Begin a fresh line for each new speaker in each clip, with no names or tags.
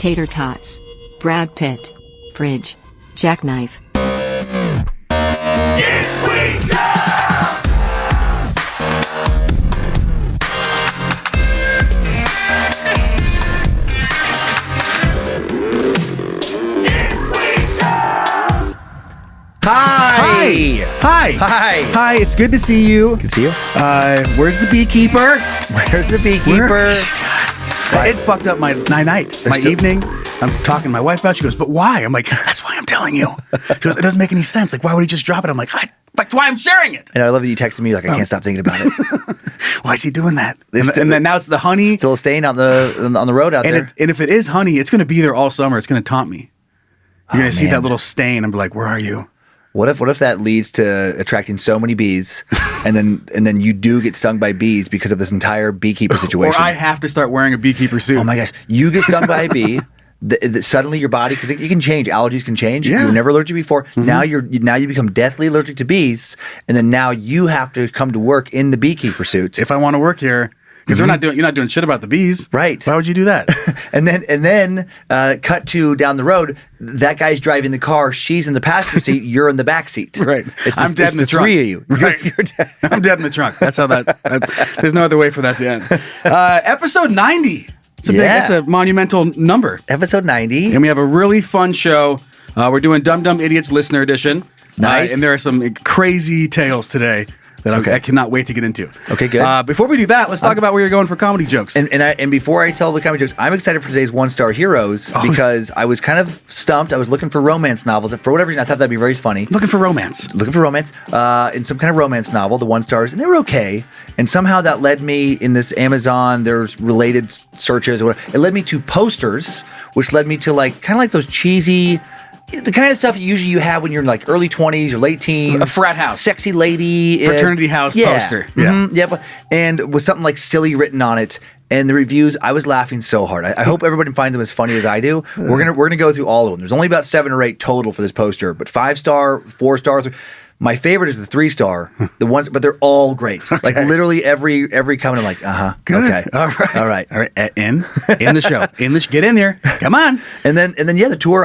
Tater Tots, Brad Pitt, Fridge, Jackknife.
Hi, it's good to see you.
Good to see you.
Where's the beekeeper?
Where's the beekeeper?
It fucked up my night, my evening. I'm talking to my wife about it. She goes, but why? I'm like, that's why I'm telling you. She goes, it doesn't make any sense. Like, why would he just drop it? I'm like, that's why I'm sharing it.
And I love that you texted me like, I can't stop thinking about it.
Why is he doing that? And then now it's the honey.
Still staying on the road out there.
And if it is honey, it's going to be there all summer. It's going to taunt me. You're going to see that little stain and be like, where are you?
What if that leads to attracting so many bees, and then you do get stung by bees because of this entire beekeeper situation?
Or I have to start wearing a beekeeper suit.
Oh my gosh, you get stung by a bee. Suddenly your body, because it can change, allergies can change.
Yeah.
You were never allergic before. Mm-hmm. Now you become deathly allergic to bees, and then now you have to come to work in the beekeeper suit
if I want to work here. Because you're not doing shit about the bees,
right?
Why would you do that?
and then cut to down the road. That guy's driving the car. She's in the passenger seat. You're in the back seat.
Right.
I'm dead in the trunk. Three of you.
Right. You're dead. I'm dead in the trunk. That's how there's no other way for that to end. Episode 90. It's a monumental number.
Episode 90.
And we have a really fun show. We're doing Dumb Dumb Idiots Listener Edition.
Nice.
And there are some crazy tales today that I cannot wait to get into.
Okay, good.
Before we do that, let's talk about where you're going for comedy jokes.
And before I tell the comedy jokes, I'm excited for today's one-star heroes because I was kind of stumped. I was looking for romance novels. And for whatever reason, I thought that'd be very funny.
Looking for romance.
In some kind of romance novel, the one stars, and they were okay. And somehow that led me in this Amazon, there's related searches or whatever. It led me to posters, which led me to kind of like those cheesy... The kind of stuff usually you have when you're in like early 20s or late teens.
A frat house.
Sexy lady.
Fraternity house poster.
Yeah. Mm-hmm. Yep. And with something like silly written on it. And the reviews, I was laughing so hard. I hope everybody finds them as funny as I do. We're gonna go through all of them. There's only about 7 or 8 total for this poster, but 5-star, 4-star. My favorite is the 3-star. The ones, but they're all great. Okay. Like literally every comment, I'm like,
good.
Okay,
all right. In the show, get in there. Come on.
And then the tour.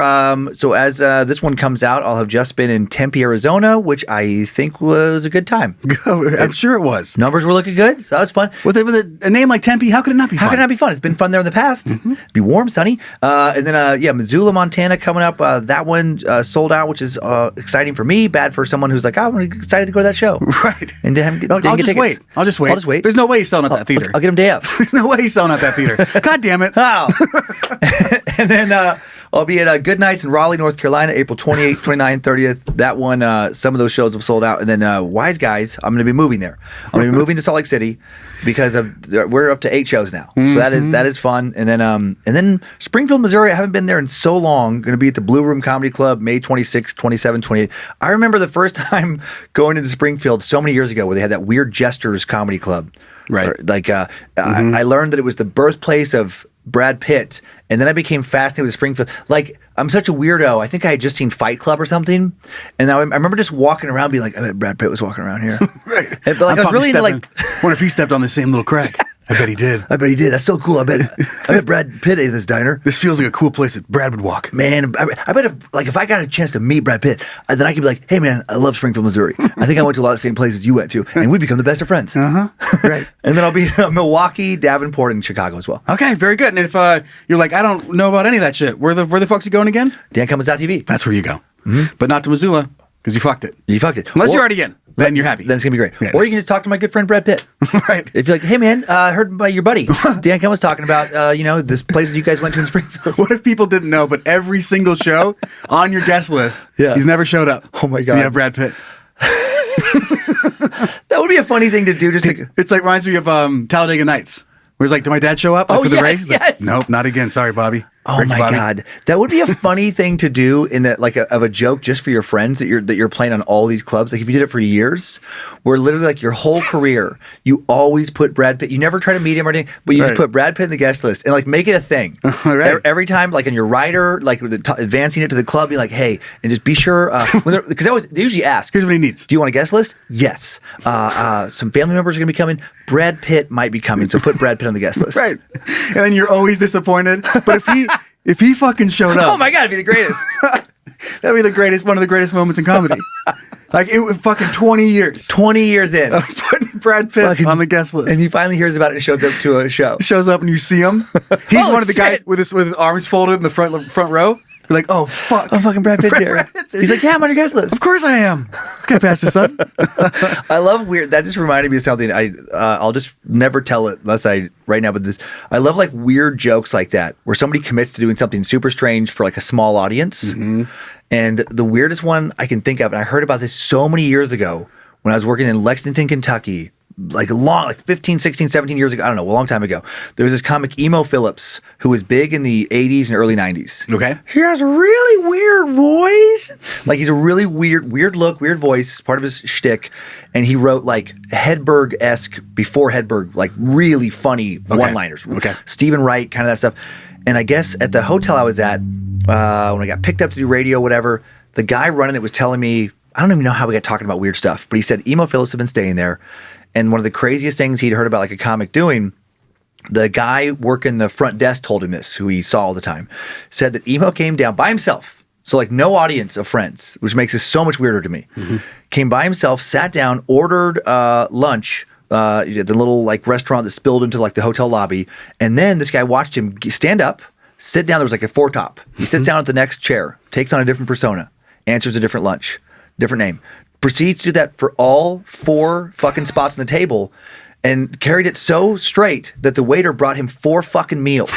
So as this one comes out, I'll have just been in Tempe, Arizona, which I think was a good time.
I'm sure it was.
Numbers were looking good, so that was fun.
With a name like Tempe, how could it not be fun?
How could it not be fun? It's been fun there in the past. Mm-hmm. Be warm, sunny. And then Missoula, Montana coming up. That one sold out, which is exciting for me. Bad for someone who's like, I'm excited to go to that show.
Right.
And
I'll just wait. There's no way he's selling at that theater.
I'll get him day up.
There's no way he's selling at that theater. God damn it.
How? And then I'll be at Good Nights in Raleigh, North Carolina, April 28th, 29th, 30th. That one, some of those shows have sold out. And then Wise Guys, I'm going to be moving there. I'm going to be moving to Salt Lake City because we're up to 8 shows now. Mm-hmm. So that is fun. And then Springfield, Missouri, I haven't been there in so long. Going to be at the Blue Room Comedy Club, May 26th, 27th, 28th. I remember the first time going into Springfield so many years ago where they had that Weird Jesters Comedy Club.
Right.
I learned that it was the birthplace of Brad Pitt, and then I became fascinated with Springfield. Like, I'm such a weirdo. I think I had just seen Fight Club or something, and I remember just walking around being like, I bet Brad Pitt was walking around here.
Right.
But I was really into
wonder if he stepped on the same little crack. I bet he did.
That's so cool. I bet Brad Pitt ate this diner.
This feels like a cool place that Brad would walk.
Man, I bet if I got a chance to meet Brad Pitt, then I could be like, hey man, I love Springfield, Missouri. I think I went to a lot of the same places you went to, and we'd become the best of friends.
Right.
And then I'll be in Milwaukee, Davenport, and Chicago as well.
Okay, very good. And if you're like, I don't know about any of that shit, where the folks are going again?
DanCummins.tv.
That's where you go. Mm-hmm. But not to Missoula, because you fucked it. Unless you're already in. Then you're happy.
Then it's going to be great.
Yeah.
Or you can just talk to my good friend Brad Pitt.
Right.
If you're like, hey man, I heard by your buddy, Dan Cummins talking about, this places you guys went to in Springfield.
What if people didn't know, but every single show on your guest list, he's never showed up.
Oh my God.
Yeah, Brad Pitt.
That would be a funny thing to do.
It's like reminds me of Talladega Nights. Where it's like, did my dad show up for the race?
Yes.
Like, nope, not again. Sorry, Bobby.
Oh my God, that would be a funny thing to do in that, of a joke just for your friends that you're playing on all these clubs. Like if you did it for years, where literally like your whole career, you always put Brad Pitt. You never try to meet him or anything, but you just put Brad Pitt in the guest list and like make it a thing. Right. Every time, like in your rider, like advancing it to the club, be like, hey, and just be sure because they usually ask.
Here's what he needs.
Do you want a guest list? Yes. Some family members are going to be coming. Brad Pitt might be coming, so put Brad Pitt on the guest list.
Right. And then you're always disappointed. But If he fucking showed up.
Oh my God, it'd be the greatest.
That'd be the greatest, one of the greatest moments in comedy. Like, it was fucking 20 years.
20 years in.
Putting Brad Pitt on the guest list.
And he finally hears about it and shows up to a show.
Shows up and you see him. He's
Oh,
one of the guys
shit.
with his arms folded in the front row. You're like, oh, fuck.
Oh, fucking Brad Pitt's here.
Brad Pitt's here.
He's like, yeah, I'm on your guest list.
Of course I am. Can't pass this up.
I love weird. That just reminded me of something. I'll just never tell it unless I right now. But this, I love like weird jokes like that where somebody commits to doing something super strange for like a small audience.
Mm-hmm.
And the weirdest one I can think of, and I heard about this so many years ago when I was working in Lexington, Kentucky. Like 15, 16, 17 years ago, I don't know, a long time ago. There was this comic, Emo Phillips, who was big in the 80s and early 90s.
Okay.
He has a really weird voice. Like he's a really weird look, weird voice, part of his shtick. And he wrote like Hedberg-esque, before Hedberg, like really funny one-liners.
Okay.
Stephen Wright, kind of that stuff. And I guess at the hotel I was at, when I got picked up to do radio, whatever, the guy running it was telling me, I don't even know how we got talking about weird stuff, but he said Emo Phillips had been staying there. And one of the craziest things he'd heard about like a comic doing, the guy working the front desk told him this, who he saw all the time, said that Emo came down by himself. So like no audience of friends, which makes this so much weirder to me. Mm-hmm. Came by himself, sat down, ordered lunch, the little like restaurant that spilled into like the hotel lobby. And then this guy watched him stand up, sit down. There was like a four top. He sits down at the next chair, takes on a different persona, answers a different lunch, different name. Proceeds to do that for all 4 fucking spots on the table and carried it so straight that the waiter brought him 4 fucking meals.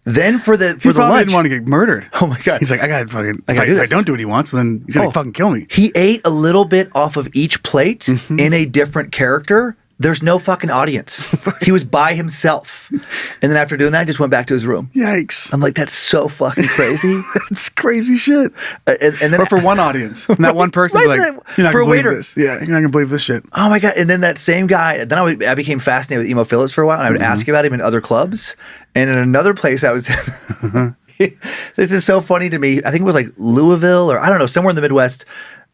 Then for the
He probably
lunch,
didn't want to get murdered.
oh my God.
He's like, I gotta fucking,
I gotta do
if I
this.
don't do what he wants, then he's gonna fucking kill me.
He ate a little bit off of each plate in a different character. There's no fucking audience. He was by himself. And then after doing that, he just went back to his room.
Yikes.
I'm like, that's so fucking crazy.
That's crazy shit.
And then
Or for one audience. And that one person
Right,
like,
but
you're not
for a
gonna believe
waiter.
this. Yeah, you're not gonna believe this shit.
oh my God. And then that same guy, then I became fascinated with Emo Phillips for a while. And I would ask about him in other clubs. And in another place I was this is so funny to me. I think it was like Louisville or I don't know, somewhere in the Midwest.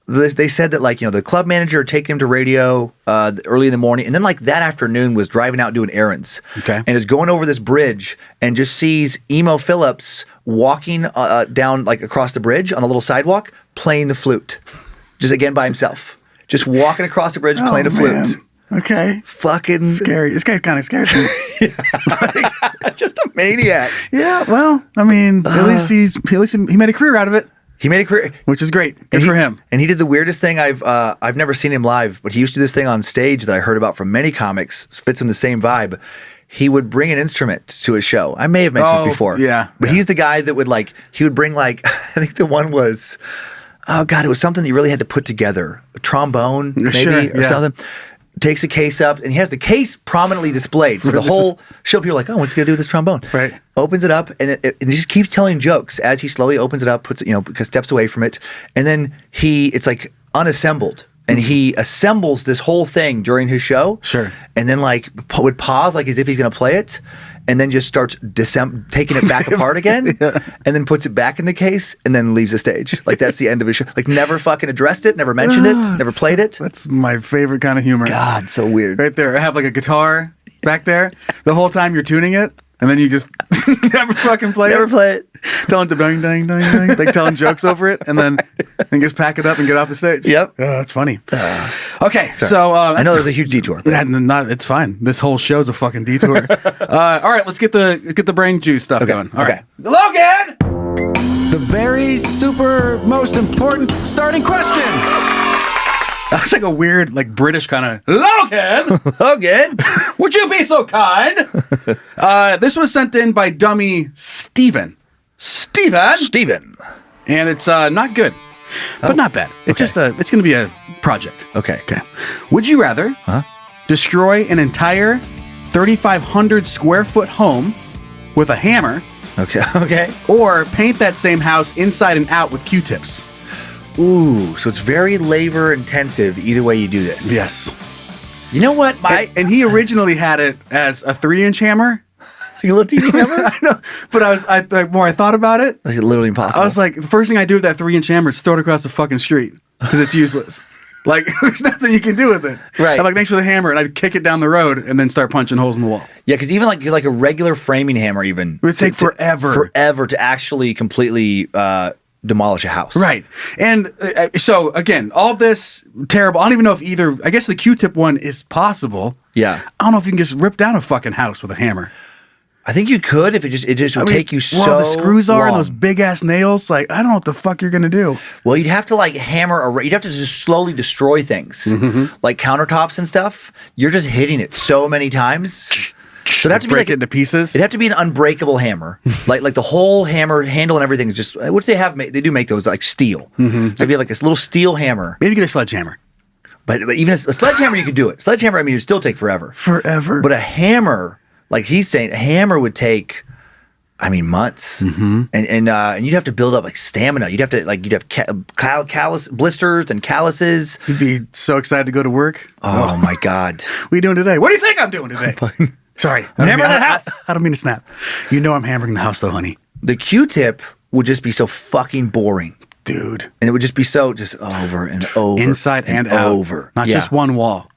They said that like, the club manager had taken him to radio early in the morning. And then like that afternoon was driving out doing errands.
Okay.
And is going over this bridge and just sees Emo Phillips walking down like across the bridge on a little sidewalk playing the flute. Just again by himself. Just walking across the bridge playing a flute.
Man. Okay.
Fucking
Scary. This guy kind of scares me.
just a maniac.
Yeah, well, I mean, at least he made a career out of it,
He made a career.
which is great. Good for him.
And he did the weirdest thing I've never seen him live, but he used to do this thing on stage that I heard about from many comics, fits in the same vibe. He would bring an instrument to his show. I may have mentioned this before.
Yeah.
But he's the guy that would he would bring I think the one was, oh God, it was something that you really had to put together. A trombone, maybe,
Sure,
or
yeah.
something. Takes a case up, and he has the case prominently displayed. So the whole show, people are like, oh, what's he going to do with this trombone?
Right.
Opens it up, and he just keeps telling jokes as he slowly opens it up, puts it, because steps away from it. And then it's like unassembled. And he assembles this whole thing during his show.
Sure.
And then would pause as if he's going to play it. And then just starts taking it back apart again.
Yeah.
And then puts it back in the case and then leaves the stage. Like that's the end of his show. Like never fucking addressed it, never mentioned it, never played it.
That's my favorite kind of humor.
God, so weird.
Right there. I have like a guitar back there. The whole time you're tuning it, and then you just never fucking play
Never
it.
play it.
Telling to ding, ding, ding, ding. Like telling jokes over it, and then just pack it up and get off the stage.
Yep.
Oh, that's funny. Okay, so
I know there's a huge detour. but-
it's fine. This whole show's a fucking detour. All right, let's get the brain juice stuff going. All right,
Logan!
The very super most important starting question.
that's like a weird, like British kind of Logan.
Logan!
Would you be so kind? This was sent in by dummy Steven,
Steven.
and it's not good, but not bad. It's just it's going to be a project.
Okay.
Okay. Would you rather destroy an entire 3,500 square foot home with a hammer,
Okay.
or paint that same house inside and out with Q-tips?
Ooh, so it's very labor intensive either way you do this.
Yes.
You know what?
And he originally had it as a 3-inch hammer.
Like a little teeny hammer?
I know, but the more I thought about it,
Like literally impossible.
I was like, the first thing I do with that 3-inch hammer is throw it across the fucking street because it's useless. Like, there's nothing you can do with it.
Right.
I'm like, thanks for the hammer. And I'd kick it down the road and then start punching holes in the wall.
Yeah, because even like a regular framing hammer even.
It would take forever.
Forever to actually completely demolish a house.
Right. And so, again, all this terrible. I don't even know if either. I guess the Q-tip one is possible.
Yeah.
I don't know if you can just rip down a fucking house with a hammer.
I think you could if it just would take you so
well, the screws are
long.
and those big ass nails. Like, I don't know what the fuck you're gonna do.
Well, you'd have to like hammer. You'd have to just slowly destroy things, like countertops and stuff. You're just hitting it so many times. So it'd have to
break
be
it into pieces.
It'd have to be an unbreakable hammer, like the whole hammer handle and everything is just. Which they have. They do make those like steel. So if you have like this little steel hammer,
Maybe get a sledgehammer.
but even a sledgehammer, you could do it. Sledgehammer, I mean, it'd still take forever.
Forever.
But a hammer, like he's saying, a hammer would take. I mean, months, and you'd have to build up like stamina. You'd have callus blisters and calluses.
You'd be so excited to go to work.
Oh my god!
What are you doing today? What do you think I'm doing today? Sorry,
I'm hammering that house.
I don't mean to snap. You know I'm hammering the house though, honey.
The Q-tip would just be so fucking boring,
Dude.
and it would just be so just over and over,
Inside and out.
over,
Not just one wall.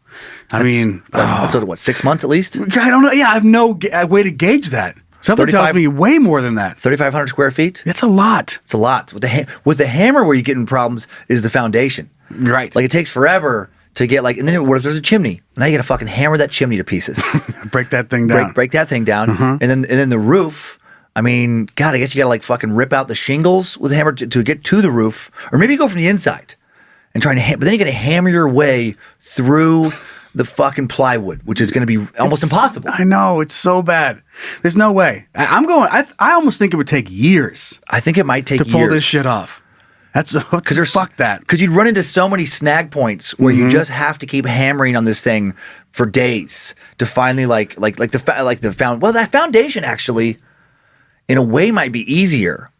That's what 6 months at least.
I don't know. Yeah, I have no way to gauge that. Something tells me way more than that.
3,500 square feet.
That's a lot.
It's a lot. With the hammer, where you get in problems is the foundation.
Right.
Like it takes forever to get like, and then what if there's a chimney? Now you got to fucking hammer that chimney to pieces.
Break that thing down.
Break that thing down, and then the roof. I mean, God, I guess you got to like fucking rip out the shingles with a hammer to get to the roof, or maybe go from the inside and trying to. But then you got to hammer your way through the fucking plywood, which is going to be almost impossible.
I know, it's so bad. There's no way. I almost think it would take years
I think it might take
to pull
years.
this shit off. That's because fuck that.
Because you'd run into so many snag points where you just have to keep hammering on this thing for days to finally that foundation actually, in a way, might be easier.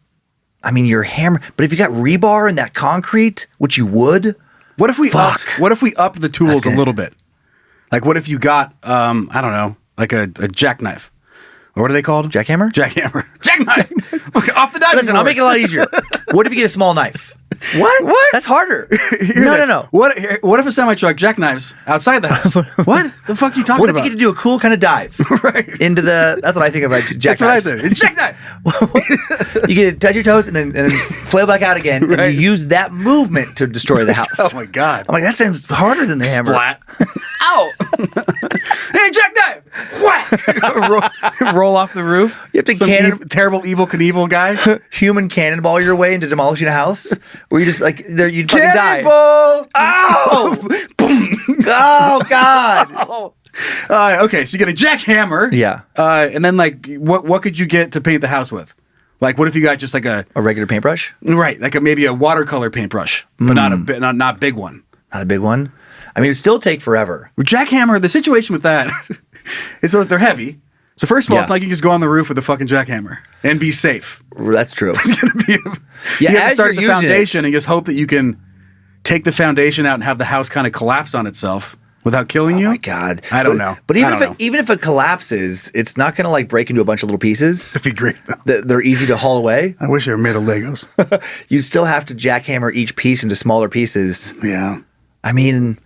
I mean, you're hammer, but if you got rebar and that concrete, which you would,
What if we
Fuck.
upped the tools
That's
a
it.
little bit? Like, what if you got I don't know, like a jackknife? Or what are they called?
Jackhammer?
Jackhammer. Jackknife. Okay, off the diving
Listen, I'll
board.
make it a lot easier. What if you get a small knife?
What?
That's harder.
Hear
No,
this.
no, no.
What if a semi-truck jackknives outside the house? What the fuck are you talking
What if
about?
you get to do a cool kind of dive
Right.
into the? That's what I think of like
That's what I
jackknives.
do. Jackknife.
You get to touch your toes and then flail back out again, and
Right.
you use that movement to destroy the house.
Oh my god.
I'm like, that seems harder than the hammer.
Splat. Ow! Hey, jackknife! Whack! Roll off the roof.
You have to
Some
cannon-
terrible evil Knievel guy.
Human cannonball your way into demolishing a house, where you just like you'd fucking die.
Cannonball!
Oh! Oh God!
Okay, so you get a jackhammer.
Yeah.
And then like, what could you get to paint the house with? Like, what if you got just like a
regular paintbrush,
maybe a watercolor paintbrush, but not big one.
not a big one. I mean, it'd still take forever.
With jackhammer, the situation with that is that they're heavy. So first of all,
Yeah.
it's not like you can just go on the roof with a fucking jackhammer and be safe.
That's true.
It's gonna be.
Yeah,
you have to
as
start
you're
the
using
foundation
it-
and just hope that you can take the foundation out and have the house kind of collapse on itself without killing you.
Oh my God!
I don't know.
But
I don't know.
even if it collapses, it's not going to like break into a bunch of little pieces.
It'd be great though.
They're easy to haul away.
I wish they were made of Legos.
You still have to jackhammer each piece into smaller pieces.
Yeah.
I mean,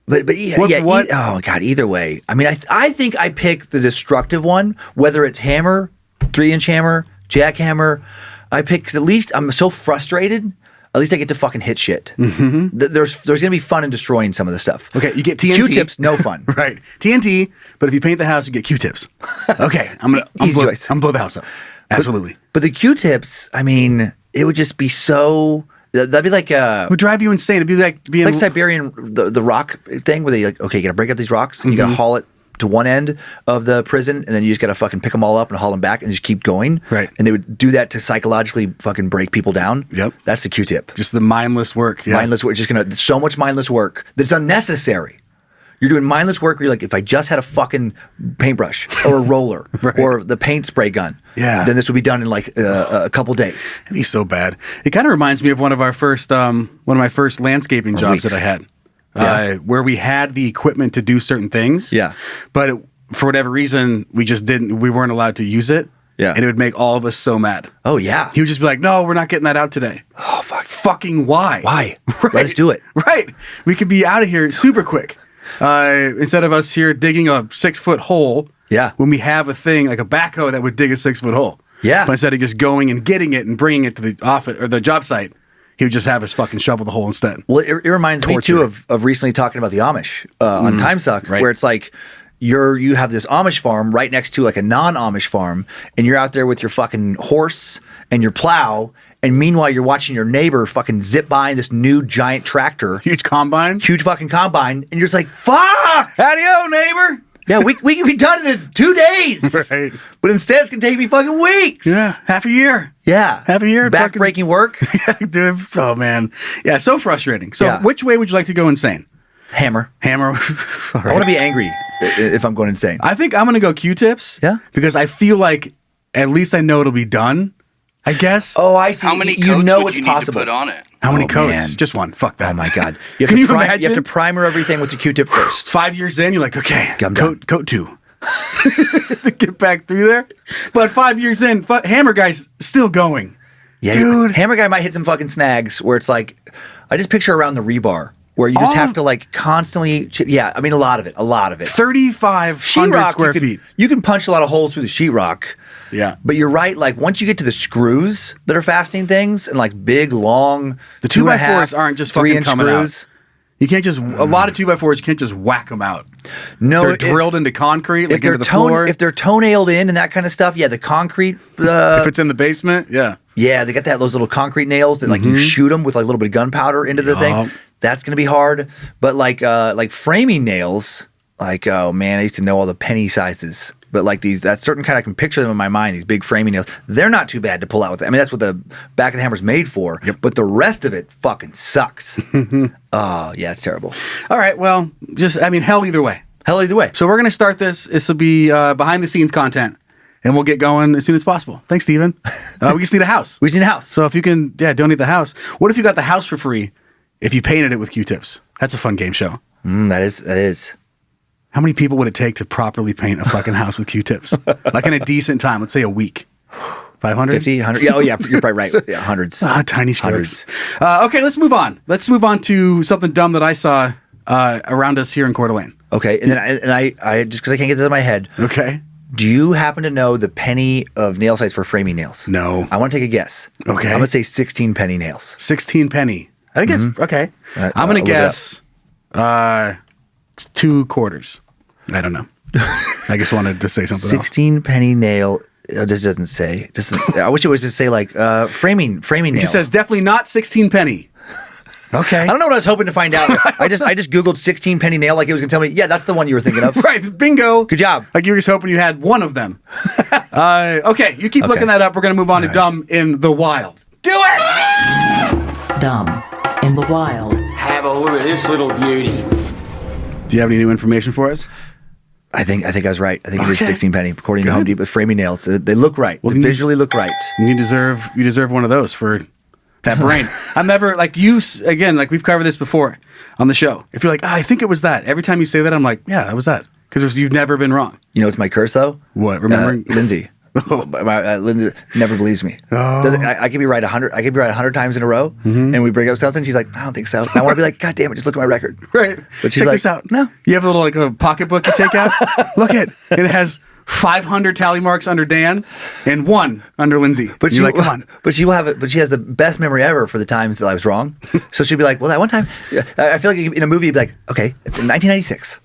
but yeah,
What-
oh God! Either way, I mean, I think I pick the destructive one, whether it's hammer, 3-inch hammer, jackhammer. I pick because at least I'm so frustrated. At least I get to fucking hit shit. Mm-hmm. There's gonna be fun in destroying some of the stuff.
Okay, you get TNT.
Q-tips, no fun.
Right. TNT, but if you paint the house, you get Q-tips. Okay, I'm
Easy choice.
blow the house up. Absolutely.
But the Q-tips, I mean, it would just be so. That'd be like
It would drive you insane. It'd be like being
like Siberian the rock thing where they like, okay, you got to break up these rocks and you got to haul it to one end of the prison, and then you just got to fucking pick them all up and haul them back and just keep going.
Right.
And they would do that to psychologically fucking break people down.
Yep.
That's the Q-tip.
just the mindless work. Yeah.
Mindless work. Just so much mindless work that's unnecessary. You're doing mindless work where you're like, if I just had a fucking paintbrush or a roller
Right.
or the paint spray gun,
Yeah.
then this would be done in like a couple days.
It'd be so bad. It kind of reminds me of one of my first landscaping jobs
weeks.
that I had,
Yeah.
where we had the equipment to do certain things.
Yeah.
But for whatever reason, we weren't allowed to use it.
Yeah.
And it would make all of us so mad.
Oh, yeah.
He would just be like, no, we're not getting that out today.
Oh, fuck.
Fucking why?
Why?
Right.
Let's do it.
Right. We could be out of here super quick. Instead of us here digging a 6-foot hole.
Yeah.
When we have a thing like a backhoe that would dig a 6-foot hole.
Yeah.
But instead of just going and getting it and bringing it to the office or the job site, he would just have us fucking shovel the hole instead.
Well, it reminds me too of recently talking about the Amish on Time Suck,
right.
where it's like you have this Amish farm right next to like a non-Amish farm, and you're out there with your fucking horse and your plow, and meanwhile you're watching your neighbor fucking zip by in this new giant tractor,
Huge combine.
huge fucking combine, and you're just like, fuck!
Howdy-o, neighbor.
Yeah, we can be done in 2 days.
Right.
But instead it's gonna take me fucking weeks.
Yeah, half a year.
Yeah.
Half a year.
Back-breaking work.
Yeah, dude. Oh, man. Yeah, so frustrating. So
Yeah.
which way would you like to go insane?
Hammer.
Hammer. All
I
right.
want to be angry if I'm going insane.
I think I'm going to go Q-tips.
Yeah?
Because I feel like at least I know it'll be done, I guess.
Oh, I see.
How many
you
coats
know
would
it's
you
possible.
need to put on it?
How many
Oh,
coats?
man.
Just one. Fuck that.
Oh my god! You have
Can
to
you
prime,
imagine?
You have to primer everything with the Q-tip first.
5 years in, you're like, okay,
I'm done.
coat 2. To get back through there. But 5 years in, Hammer Guy's still going.
Yeah,
Dude.
Hammer Guy might hit some fucking snags where it's like, I just picture around the rebar where you just
All
have
of-
to like constantly. Yeah, I mean a lot of it.
3,500
Sheetrock,
square feet.
You can punch a lot of holes through the sheetrock.
Yeah.
But you're right. Like once you get to the screws that are fastening things and like big long,
The
2.5,
2x4s aren't just
3
fucking
inch
coming
screws.
out. You can't just, a lot of 2x4s, you can't just whack them out.
No,
They're
if-
drilled into concrete, like
If they're
into the floor.
if they're toenailed in and that kind of stuff, yeah, the concrete.
If it's in the basement, yeah.
Yeah, they got those little concrete nails that like you shoot them with like a little bit of gunpowder into the
Yup.
thing. That's gonna be hard. But like framing nails, like oh man, I used to know all the penny sizes. But like that certain kind, I can picture them in my mind. These big framing nails, they're not too bad to pull out with. I mean, that's what the back of the hammer's made for.
Yep.
But the rest of it fucking sucks. Oh yeah, it's terrible.
All right, well, hell either way.
Hell either way.
So we're going to start this. This will be behind the scenes content, and we'll get going as soon as possible. Thanks, Steven. We just need a house.
We just need a house.
So if you can, donate the house. What if you got the house for free if you painted it with Q-tips? That's a fun game show.
That is.
How many people would it take to properly paint a fucking house with Q-tips? Like in a decent time, let's say a week. 500?
50, 100. Yeah, oh yeah, you're probably right. Yeah, hundreds.
Tiny strokes. Okay, let's move on. Let's move on to something dumb that I saw around us here in Coeur d'Alene.
Okay, and then I just because I can't get this out of my head.
Okay.
Do you happen to know the penny of nail size for framing nails?
No.
I want to take a guess.
Okay.
I'm going to say 16 penny nails.
16 penny. I think it's okay. I'm
I'll
going
look
to
it up.
guess 2 quarters. I don't know. I just wanted to say something else.
16 penny nail. This doesn't say. I wish it was just say like framing
It
nail.
just says definitely not 16 penny. Okay.
I don't know what I was hoping to find out. I just Googled 16 penny nail like it was going to tell me, yeah, that's the one you were thinking of.
Right. Bingo.
Good job.
Like you were just hoping you had one of them. Okay. You keep looking that up. We're going to move on to dumb in the wild.
Do it!
Dumb in the wild.
Have a look at this little beauty.
Do you have any new information for us?
I think I was right. I think it is
Okay.
16 penny according to Home
Good.
Depot. Framing nails. They look right. They visually look right.
You deserve one of those for that brain. I'm never like you again. Like we've covered this before on the show. If you're like, I think it was that. Every time you say that, I'm like, yeah, that was that. Because you've never been wrong.
You know, it's my curse though.
What? Remembering?
Lindsay. Lindsay never believes me. I could be right 100. I could be right 100 times in a row, and we bring up something. She's like, I don't think so. And I want to be like, God damn it, just look at my record.
Right.
But she's
Check
like,
this out.
No.
You have a little like a pocketbook you take out. Look it. It has 500 tally marks under Dan and 1 under Lindsay.
But
you're like, come on.
But she will have it. But she has the best memory ever for the times that I was wrong. So she'd be like, well, that one time, I feel like in a movie, you'd be like, okay, in 1996,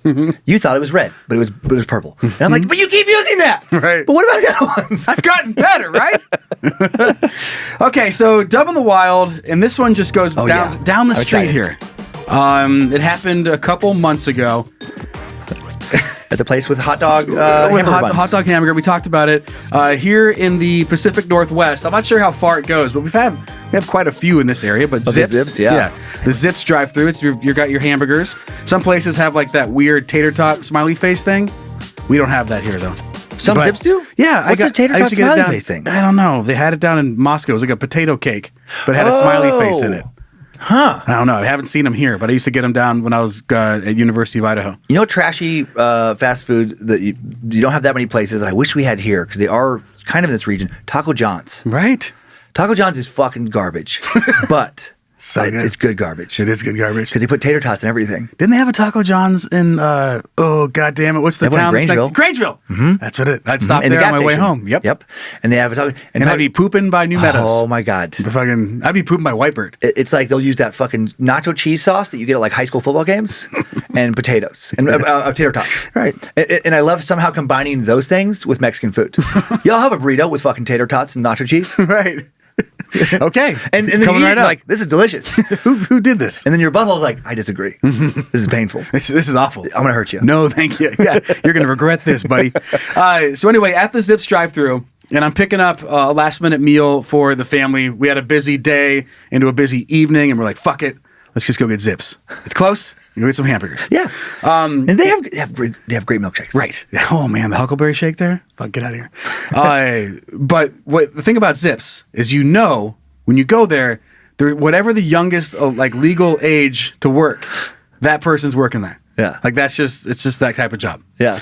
you thought it was red, but it was purple. And I'm like, but you keep using that.
Right.
But what about the other ones?
I've gotten better, right? Okay, so Dumb in the Wild, and this one just goes down the
I'm
street
excited.
here. It happened a couple months ago.
At the place with hot dog
With
hamburger buns.
hot dog hamburger, we talked about it here in the Pacific Northwest. I'm not sure how far it goes, but we have quite a few in this area. But
the
Zips,
Zips, yeah.
the Zips drive-through. It's you got your hamburgers. Some places have like that weird tater tot smiley face thing. We don't have that here though.
Some
But-
Zips do?
Yeah,
What's the tater
I used
tot
to get it
smiley
down-
face thing?
I don't know. They had it down in Moscow. It was like a potato cake, but it had a smiley face in it.
Huh.
I don't know. I haven't seen them here, but I used to get them down when I was at University of Idaho.
You know, trashy fast food that you don't have that many places that I wish we had here because they are kind of in this region. Taco John's.
Right?
Taco John's is fucking garbage, but
So good.
it's good garbage.
It is good garbage.
Because they put tater tots in everything.
Didn't they have a Taco John's in, oh, God damn it, what's the
They have
town?
one in Grangeville.
Grangeville. Mm-hmm. That's what it, I'd stop
In the
there on
gas
my way
station.
home. Yep.
And they have a taco.
And I'd be pooping by New Meadows.
Oh my God.
I'd be pooping by Whitebird.
It's like they'll use that fucking nacho cheese sauce that you get at like high school football games and potatoes and tater tots.
Right.
And I love somehow combining those things with Mexican food. Y'all have a burrito with fucking tater tots and nacho cheese.
Right. Okay.
And then
coming
you eat,
right up.
like, this is delicious.
who did this?
And then your butthole's like, I disagree. This is painful.
This is awful.
I'm going to hurt you.
No, thank you. Yeah, you're going to regret this, buddy. So anyway, at the Zips drive-thru, and I'm picking up a last-minute meal for the family. We had a busy day into a busy evening, and we're like, fuck it. Let's just go get Zips. It's close. Go get some hamburgers.
Yeah. And they have great milkshakes.
Right. Oh, man, the Huckleberry Shake there? Fuck, get out of here. But the thing about Zips is when you go there, whatever the youngest legal age to work, that person's working there.
Yeah.
Like it's just that type of job.
Yeah.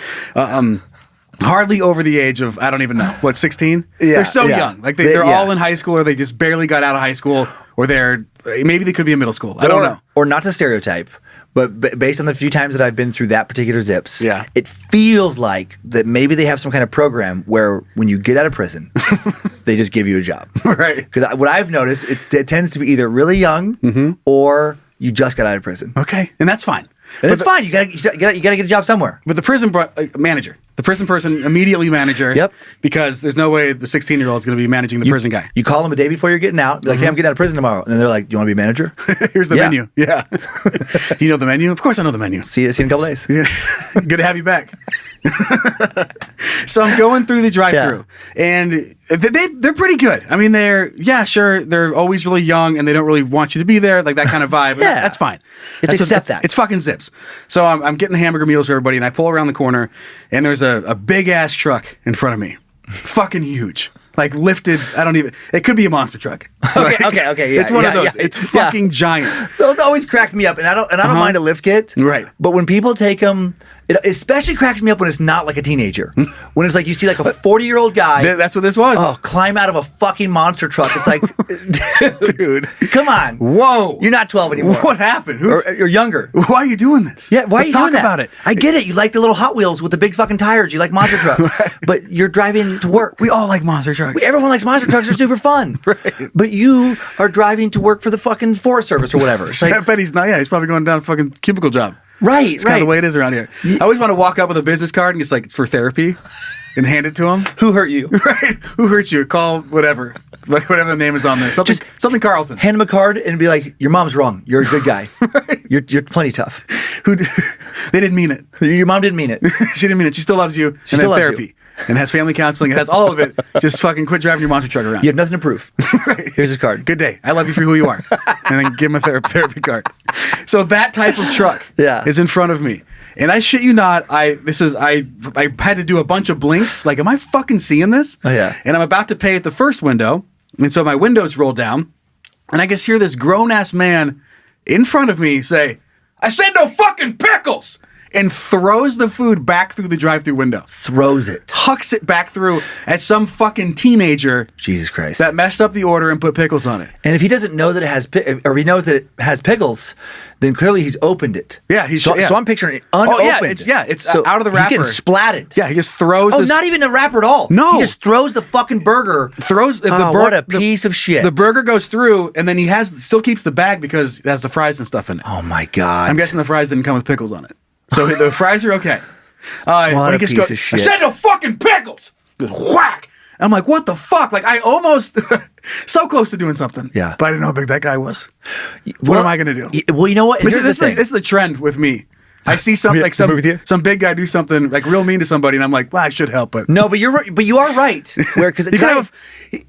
Hardly over the age of, I don't even know, 16?
Yeah,
They're so
yeah.
young. Like they're all in high school, or they just barely got out of high school, or maybe they could be in middle school. I don't know.
Or not to stereotype, but based on the few times that I've been through that particular Zips,
Yeah.
it feels like that maybe they have some kind of program where when you get out of prison, they just give you a job.
Right.
Because what I've noticed, it tends to be either really young or you just got out of prison.
Okay. And that's fine.
And it's fine. You gotta get a job somewhere.
But the prison manager, the prison person immediately manager.
Yep.
Because there's no way the 16-year-old is going to be managing the prison guy.
You call them a day before you're getting out. Be like, hey, I'm getting out of prison tomorrow. And then they're like, do you want to be manager?
Here's the
Yeah.
menu. Yeah. Do you know the menu? Of course I know the menu.
See you in a couple days.
Good to have you back. So I'm going through the drive-thru, and they're pretty good. I mean, they're always really young, and they don't really want you to be there, like that kind of vibe. And
Yeah.
that's fine.
You have to accept that.
It's fucking Zips. So I'm getting hamburger meals for everybody, and I pull around the corner, and there's a big ass truck in front of me, fucking huge. Like lifted, it could be a monster truck.
Okay, yeah.
It's one of those.
Yeah.
It's fucking giant.
Those always crack me up, and I don't mind a lift kit.
Right.
But when people take them, it especially cracks me up when it's not like a teenager. When it's like you see like a 40-year-old guy.
That's what this was.
Oh, climb out of a fucking monster truck. It's like, dude, come on.
Whoa.
You're not 12 anymore.
What happened?
Or you're younger.
Why are you doing this?
Yeah, why
Let's
are you doing
talk
that?
about it.
I get it. You like the little Hot Wheels with the big fucking tires. You like monster trucks. But you're driving to work.
We all like monster trucks.
Everyone likes monster trucks. They're super fun.
Right.
But you are driving to work for the fucking Forest Service or whatever. It's
I
like,
bet he's not. Yeah, he's probably going down a fucking cubicle job.
right,
It's kind of the way it is around here. I always want to walk up with a business card and just like for therapy and hand it to him.
Who hurt you?
Right? Who hurt you? Call whatever. Like whatever the name is on there. Something Carlton.
Hand him a card and be like, your mom's wrong. You're a good guy.
Right.
You're plenty tough.
They didn't mean it.
Your mom didn't mean it.
She didn't mean it. She still loves you.
She
and
still
then
loves
therapy. And has family counseling. It has all of it. Just fucking quit driving your monster truck around.
You have nothing to prove.
Right.
Here's his card.
Good day. I love you for who you are. And then give him a therapy card. So that type of truck is in front of me. And I shit you not, I had to do a bunch of blinks. Like, am I fucking seeing this?
Oh, yeah.
And I'm about to pay at the first window. And so my windows roll down. And I just hear this grown-ass man in front of me say, I said no fucking pickles! And throws the food back through the drive-thru window.
Throws it.
Hucks it back through at some fucking teenager
Jesus Christ.
that messed up the order and put pickles on it.
And if he doesn't know that it has, or he knows that it has pickles, then clearly he's opened it.
Yeah,
so I'm picturing it unopened.
It's out of the wrapper.
He's getting splatted.
Yeah, he just throws.
Oh, not even a wrapper at all.
No.
He just throws the fucking burger. What a piece of shit.
The burger goes through, and then he still keeps the bag because it has the fries and stuff in it.
Oh my God.
I'm guessing the fries didn't come with pickles on it. So the fries are okay.
What a piece of shit.
I said no fucking pickles! Goes whack! I'm like, what the fuck? Like, I almost, so close to doing something.
Yeah.
But I didn't know how big that guy was. What am I going to do?
Well, you know what?
This
Here's the thing.
is the trend with me. I see something like some big guy do something like real mean to somebody, and I'm like, well, I should help, but
No, but you're right. But you are right. Because
you can have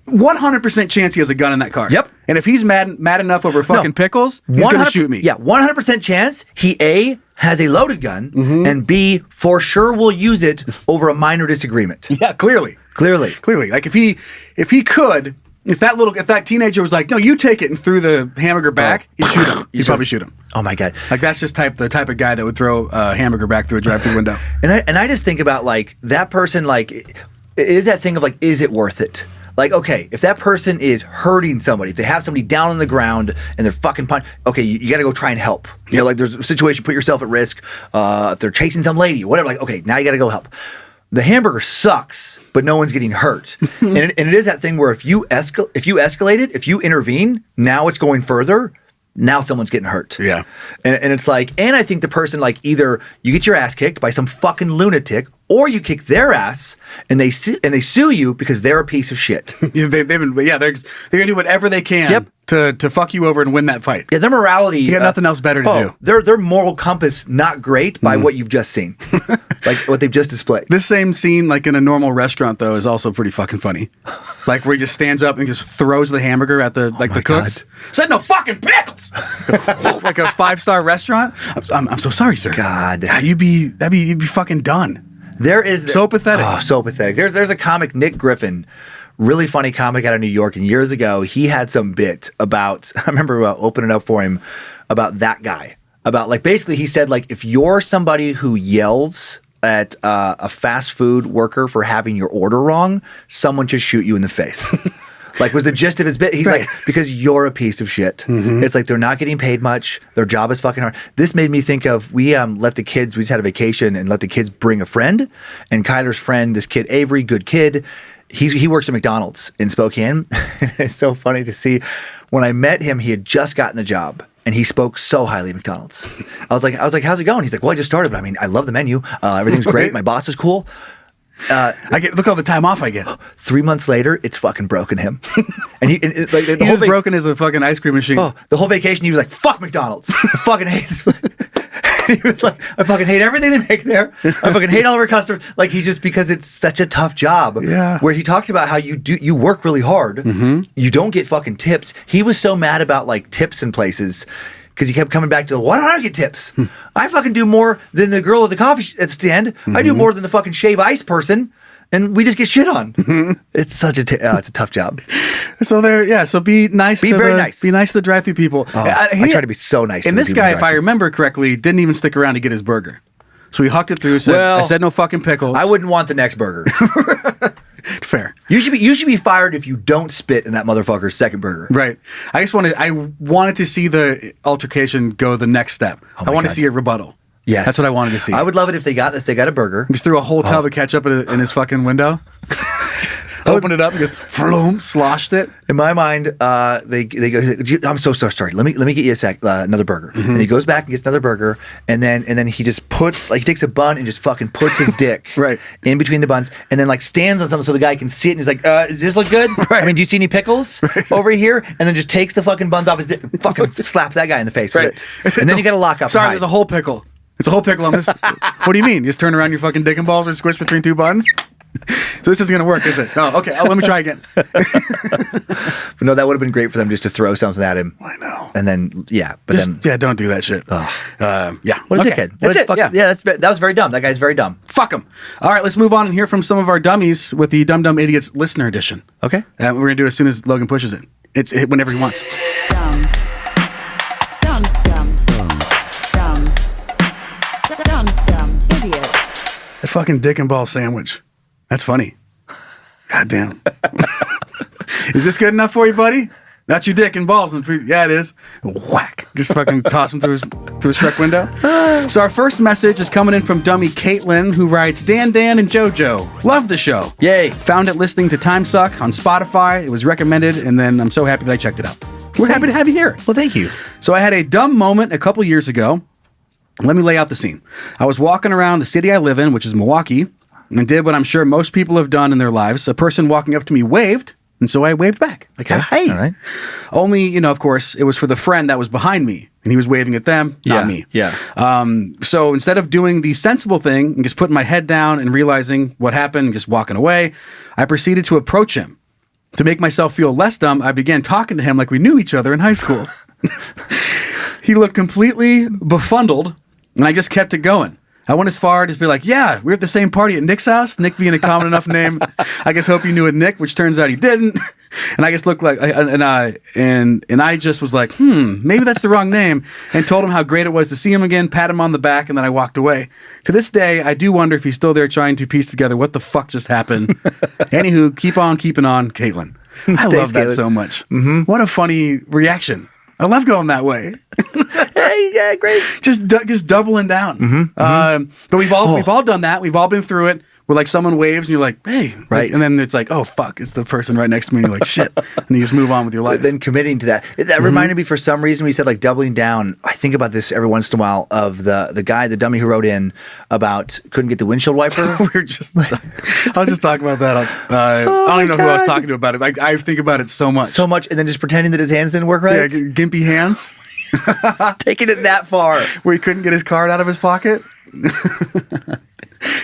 100% chance he has a gun in that car.
Yep.
And if he's mad enough over fucking pickles, he's going to shoot me.
Yeah, 100% chance he A, has a loaded gun, and B, for sure will use it over a minor disagreement.
Yeah, clearly.
Clearly.
Like if he could, If that teenager was like, no, you take it and threw the hamburger back, you'd shoot him. You'd probably shoot him.
Oh my God.
Like that's just the type of guy that would throw a hamburger back through a drive-through window.
And I just think about like that person, like, it is that thing of like, is it worth it? Like, okay, if that person is hurting somebody, if they have somebody down on the ground and they're fucking okay, you got to go try and help. You know, like there's a situation, put yourself at risk. If they're chasing some lady or whatever, like, okay, now you got to go help. The hamburger sucks, but no one's getting hurt. and it is that thing where if you escalate it, if you intervene, now it's going further. Now someone's getting hurt.
Yeah.
And it's like, and I think the person, like, either you get your ass kicked by some fucking lunatic, or you kick their ass and they sue you because they're a piece of shit.
They're gonna do whatever they can to fuck you over and win that fight.
Yeah, their morality.
You got nothing else better to
do. Their moral compass not great by what you've just seen, like what they've just displayed.
This same scene, like in a normal restaurant, though, is also pretty fucking funny. Like where he just stands up and just throws the hamburger at the cooks. Said no fucking pickles. Like a 5-star restaurant. I'm so sorry, sir.
God,
you'd be fucking done.
There is
so pathetic.
Oh, so pathetic. There's a comic, Nick Griffin, really funny comic out of New York, and years ago he had some bit about. I remember opening up for him about that guy. About like basically he said like if you're somebody who yells at a fast food worker for having your order wrong, someone should shoot you in the face. Like was the gist of his bit. He's like, because you're a piece of shit. Mm-hmm. It's like they're not getting paid much. Their job is fucking hard. This made me think of, we just had a vacation and let the kids bring a friend. And Kyler's friend, this kid, Avery, good kid. He works at McDonald's in Spokane. It's so funny to see. When I met him, he had just gotten the job. And he spoke so highly of McDonald's. I was like, how's it going? He's like, well, I just started, but I mean, I love the menu. Everything's great. My boss is cool.
Look all the time off I get.
3 months later, it's fucking broken him. And he's
as broken as a fucking ice cream machine.
Oh, the whole vacation he was like, fuck McDonald's. I fucking hate this. He was like, I fucking hate everything they make there. I fucking hate all of our customers. Like he's just, because it's such a tough job.
Yeah.
Where he talked about how you work really hard. Mm-hmm. You don't get fucking tips. He was so mad about like tips in places. Because he kept coming back to, why don't I get tips? I fucking do more than the girl at the coffee stand. Mm-hmm. I do more than the fucking shave ice person. And we just get shit on. Mm-hmm. It's such it's a tough job.
So be nice. Be very nice. Be nice to the drive-thru people.
Oh, I try to be so nice.
And this guy, if I remember correctly, didn't even stick around to get his burger. So he hucked it through. I said no fucking pickles.
I wouldn't want the next burger.
Fair.
You should be fired if you don't spit in that motherfucker's second burger.
Right. I wanted to see the altercation go the next step. I want to see a rebuttal.
Yes.
That's what I wanted to see.
I would love it if they got a burger.
Just threw a whole tub of ketchup in his fucking window. Opened it up and just floom, sloshed it.
In my mind, they go, I'm so sorry. Let me get you another burger. Mm-hmm. And he goes back and gets another burger, and then he just puts, like, he takes a bun and just fucking puts his dick
right
in between the buns, and then like stands on something so the guy can see it, and he's like, does this look good? Right. I mean, do you see any pickles over here? And then just takes the fucking buns off his dick and fucking slaps that guy in the face with it. And then you got to lock up.
Sorry, there's a whole pickle. It's a whole pickle on this. What do you mean? You just turn around your fucking dick and balls and squish between two buns? So this isn't going to work, is it? Oh, okay. Let me try again.
But no, that would have been great for them just to throw something at him.
I know.
And then,
don't do that shit.
Yeah.
What
a dickhead. That's it. Yeah, that was very dumb. That guy's very dumb.
Fuck him. All right, let's move on and hear from some of our dummies with the Dumb Dumb Idiots listener edition.
Okay.
We're going to do it as soon as Logan pushes it. It's whenever he wants.
Dumb. Idiot.
That fucking dick and ball sandwich. That's funny. God damn. Is this good enough for you, buddy? That's your dick and balls. Yeah, it is. Whack. Just fucking toss him through his truck window. So our first message is coming in from dummy Caitlin, who writes, Dan and JoJo. Love the show.
Yay.
Found it listening to Time Suck on Spotify. It was recommended, and then I'm so happy that I checked it out. We're happy to have you here.
Well, thank you.
So I had a dumb moment a couple years ago. Let me lay out the scene. I was walking around the city I live in, which is Milwaukee, and did what I'm sure most people have done in their lives. A person walking up to me waved, and so I waved back. Like, hey.
All right.
Only, of course, it was for the friend that was behind me, and he was waving at them, not me.
Yeah.
So instead of doing the sensible thing and just putting my head down and realizing what happened and just walking away, I proceeded to approach him. To make myself feel less dumb, I began talking to him like we knew each other in high school. He looked completely befuddled, and I just kept it going. I went as far to be like, yeah, we were at the same party at Nick's house. Nick being a common enough name. I guess hope you knew a Nick, which turns out he didn't. And I just looked like, and I just was like, maybe that's the wrong name, and told him how great it was to see him again, pat him on the back, and then I walked away. To this day, I do wonder if he's still there trying to piece together what the fuck just happened. Anywho, keep on keeping on, Caitlin. I love that
Caitlin.
so much. What a funny reaction. I love going that way.
Hey, yeah, great.
Just doubling down. But we've all done that. We've all been through it. Where like someone waves and you're like, hey,
right,
and then it's like, oh fuck, it's the person right next to me. And you're like, shit, and you just move on with your life.
But then committing to that reminded me, for some reason, we said like doubling down. I think about this every once in a while of the guy, the dummy who wrote in about couldn't get the windshield wiper.
I was just talking about that. I don't even know who I was talking to about it. Like, I think about it so much,
and then just pretending that his hands didn't work right.
Yeah, gimpy hands.
Taking it that far,
where he couldn't get his card out of his pocket.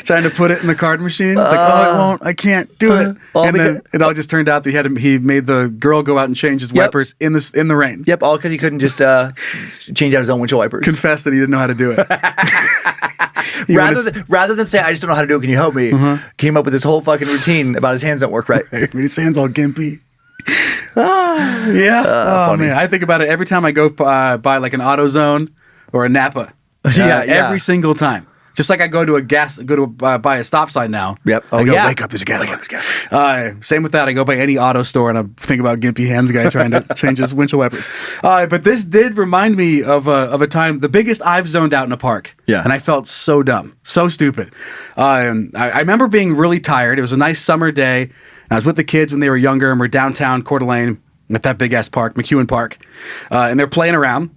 Trying to put it in the card machine. It's like, I won't. I can't do it. And then it all just turned out that he made the girl go out and change his wipers in the rain.
Yep, all because he couldn't just change out his own windshield wipers.
Confessed that he didn't know how to do it.
rather than say, I just don't know how to do it, can you help me? Came up with this whole fucking routine about his hands don't work right.
His hands all gimpy. Yeah. Man, I think about it every time I go by like an AutoZone or a Napa. Every single time. Just like I go to buy a stop sign now.
Yep.
I go, wake up, there's a gas light. Same with that. I go by any auto store and I think about gimpy hands guy trying to change his windshield wipers. But this did remind me of a time, the biggest I've zoned out in a park.
Yeah.
And I felt so dumb, so stupid. I remember being really tired. It was a nice summer day. And I was with the kids when they were younger, and we're downtown Coeur d'Alene at that big ass park, McEwen Park. And they're playing around.